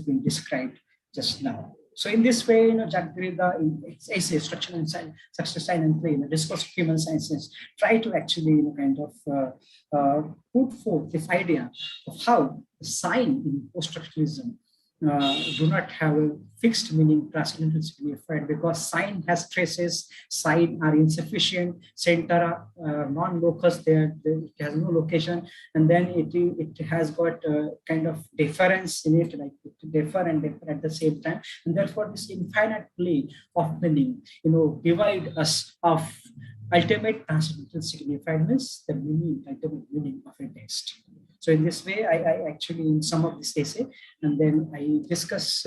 being described just now. So in this way, Jacques Derrida, in its essay Structure and Sign, Play, in the Discourse of Human Sciences, try to actually kind of put forth this idea of how the sign in post-structuralism do not have a fixed meaning, transcendental signified, because sign has traces, sign are insufficient, center are non-locus, there it has no location, and then it has got a kind of difference in it, like it differ and differ at the same time, and therefore this infinite play of meaning, divide us of ultimate transcendental signified means the meaning, ultimate meaning of a text. So in this way, I actually sum up this essay, and then I discuss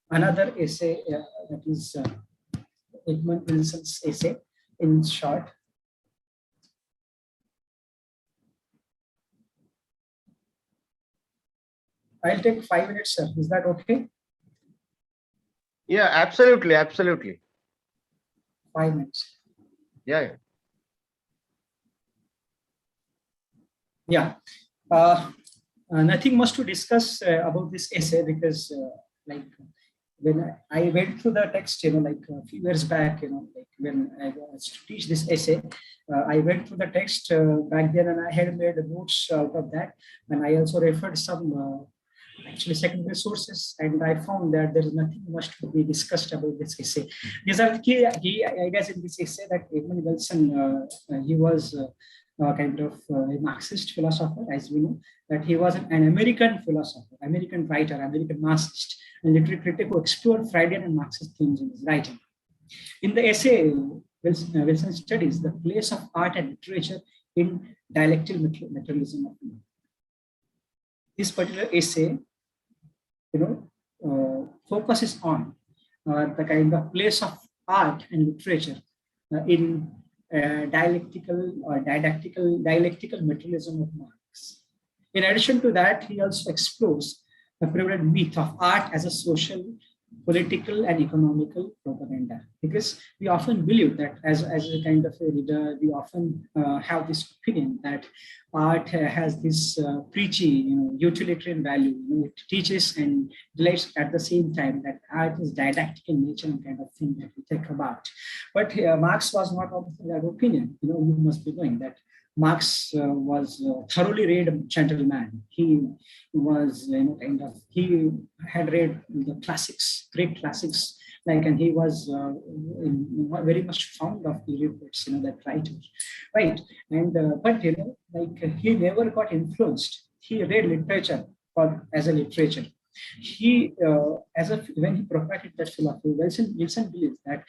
another essay that is Edmund Wilson's essay in short. I'll take 5 minutes, sir. Is that okay? Yeah, absolutely, absolutely. 5 minutes. Yeah. Yeah, nothing much to discuss about this essay, because like when I went through the text, like a few years back, like when I was to teach this essay, I went through the text back then, and I had made notes out of that, and I also referred some actually secondary sources, and I found that there is nothing much to be discussed about this essay. These are the key, I guess, in this essay that Edmund Wilson, he was kind of a Marxist philosopher, as we know, that he was an American philosopher, American writer, American Marxist, and literary critic who explored Freudian and Marxist themes in his writing. In the essay, Wilson studies the place of art and literature in dialectical materialism of man. This particular essay, focuses on the kind of place of art and literature in dialectical materialism of Marx. In addition to that, he also explores the prevalent myth of art as a social, political, and economical propaganda. Because we often believe that, as a kind of a reader, we often have this opinion that art has this preachy, utilitarian value. It teaches and delights at the same time, that art is didactic in nature and kind of thing that we think about. But Marx was not of that opinion. You must be knowing that Marx was a thoroughly read gentleman. He was, he had read the classics, great classics, and he was very much fond of period poets, that writers, right? And but he never got influenced he read literature as a literature. He, when he propagated that philosophy, Wilson believes that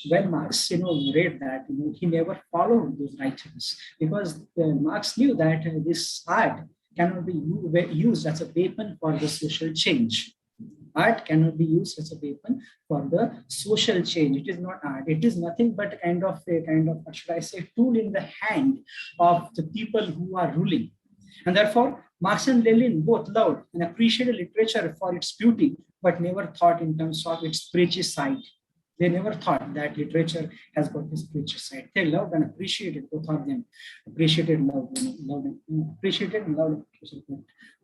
when Marx, read that, he never followed those writings, because Marx knew that this art cannot be used as a weapon for the social change. Art cannot be used as a weapon for the social change. It is not art. It is nothing but kind of what should I say, tool in the hand of the people who are ruling. And therefore, Marx and Lenin both loved and appreciated literature for its beauty, but never thought in terms of its preachy side. They never thought that literature has got this preachy side. They loved and appreciated, both of them appreciated, appreciated and loved.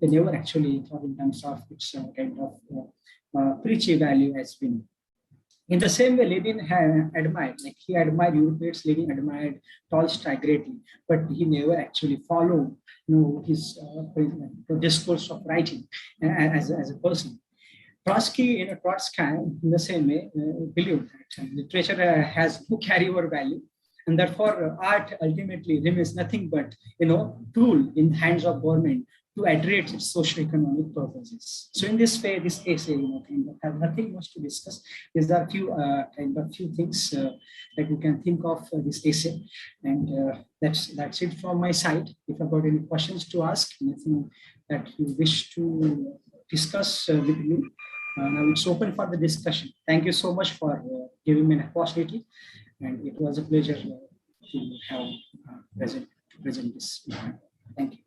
They never actually thought in terms of its kind of preachy value as been. In the same way, Lenin had admired, like he admired Europeans, Lenin admired Tolstoy greatly, but he never actually followed, his discourse of writing as a person. Trotsky, in the same way, believed that literature has no carryover value, and therefore art ultimately remains nothing but tool in the hands of government to address its socio-economic purposes. So in this way, this essay, kind of have nothing much to discuss. These are few things that you can think of this essay, and that's it from my side. If I've got any questions to ask, anything that you wish to discuss with me, now it's open for the discussion. Thank you so much for giving me an opportunity, and it was a pleasure to have present this. Thank you.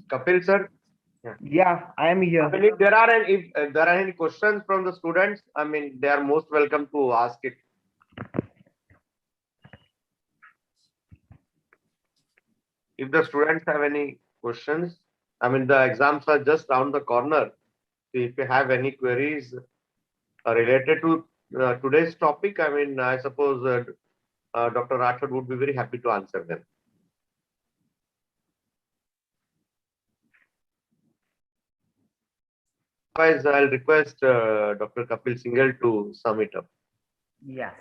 Kapil sir. Yeah, I am here. If there are any questions from the students, they are most welcome to ask it. If the students have any questions, the exams are just around the corner. So if you have any queries related to today's topic, I suppose Dr. Rathod would be very happy to answer them. Otherwise, I'll request Dr. Kapil Singhal to sum it up. Yes.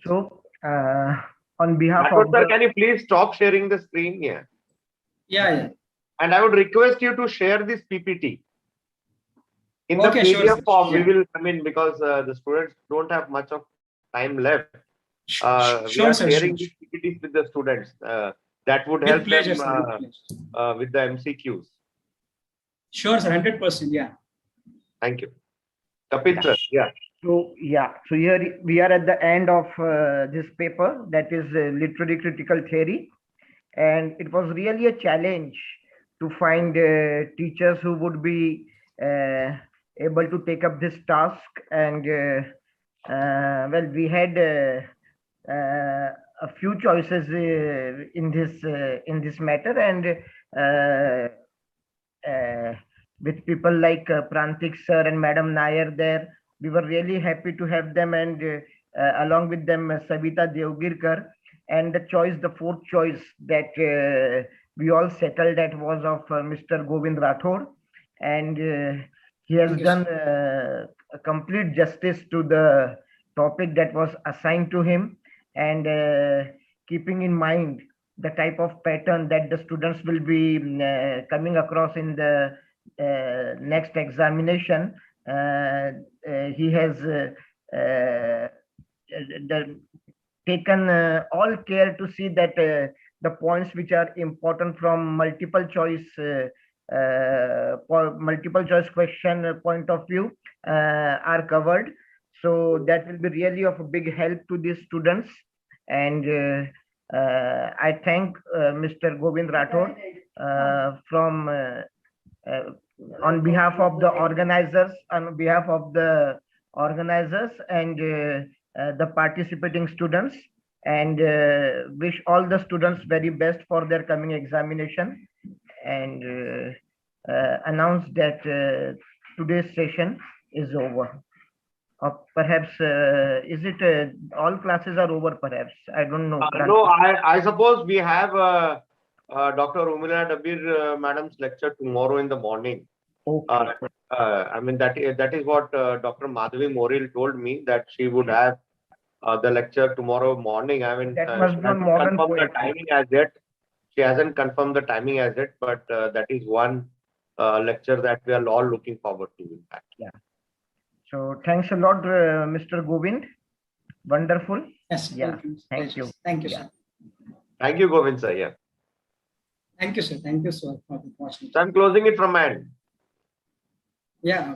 So, on behalf Rathod of sir, can you please stop sharing the screen here? Yeah. And I would request you to share this PPT in the Okay, PDF sure, form. yeah. We will, because the students don't have much of time left. We Sure, are sir, sharing sure. these PPTs with the students. That would With help pleasure, them sir, with pleasure. with the MCQs. Sure, sir, 100%. Yeah. Thank you. Kapil sir, yeah. So here we are at the end of this paper, that is literary critical theory, and it was really a challenge to find teachers who would be able to take up this task. And well, we had a few choices in this matter, and with people like Prantik sir and Madam Nair there, we were really happy to have them, and along with them Savita Devgirkar. And the fourth choice that we all settled at was of Mr. Govind Rathod, and he has done a complete justice to the topic that was assigned to him, and keeping in mind the type of pattern that the students will be coming across in the next examination, he has taken all care to see that the points which are important from multiple choice question point of view are covered. So that will be really of a big help to these students, and I thank Mr. Govind Rathod from on behalf of the organizers, and the participating students, and wish all the students very best for their coming examination, and announce that today's session is over. Perhaps is it all classes are over? Perhaps I don't know. No, I suppose we have Dr. Umila Dabir madam's lecture tomorrow in the morning. Okay. That is what Dr. Madhavi Moril told me, that she would have the lecture tomorrow morning. I mean, That must she be on hasn't modern confirmed the poetry. timing as yet. She hasn't confirmed the timing as yet, but that is one lecture that we are all looking forward to. In fact. Yeah. So thanks a lot, Mr. Govind. Wonderful. Yes, Yeah. Thank you. Thank you, Yeah. sir. Thank you, Govind sir. Yeah. Thank you, sir. Thank you, sir, for the opportunity. So I'm closing it from my end. Yeah.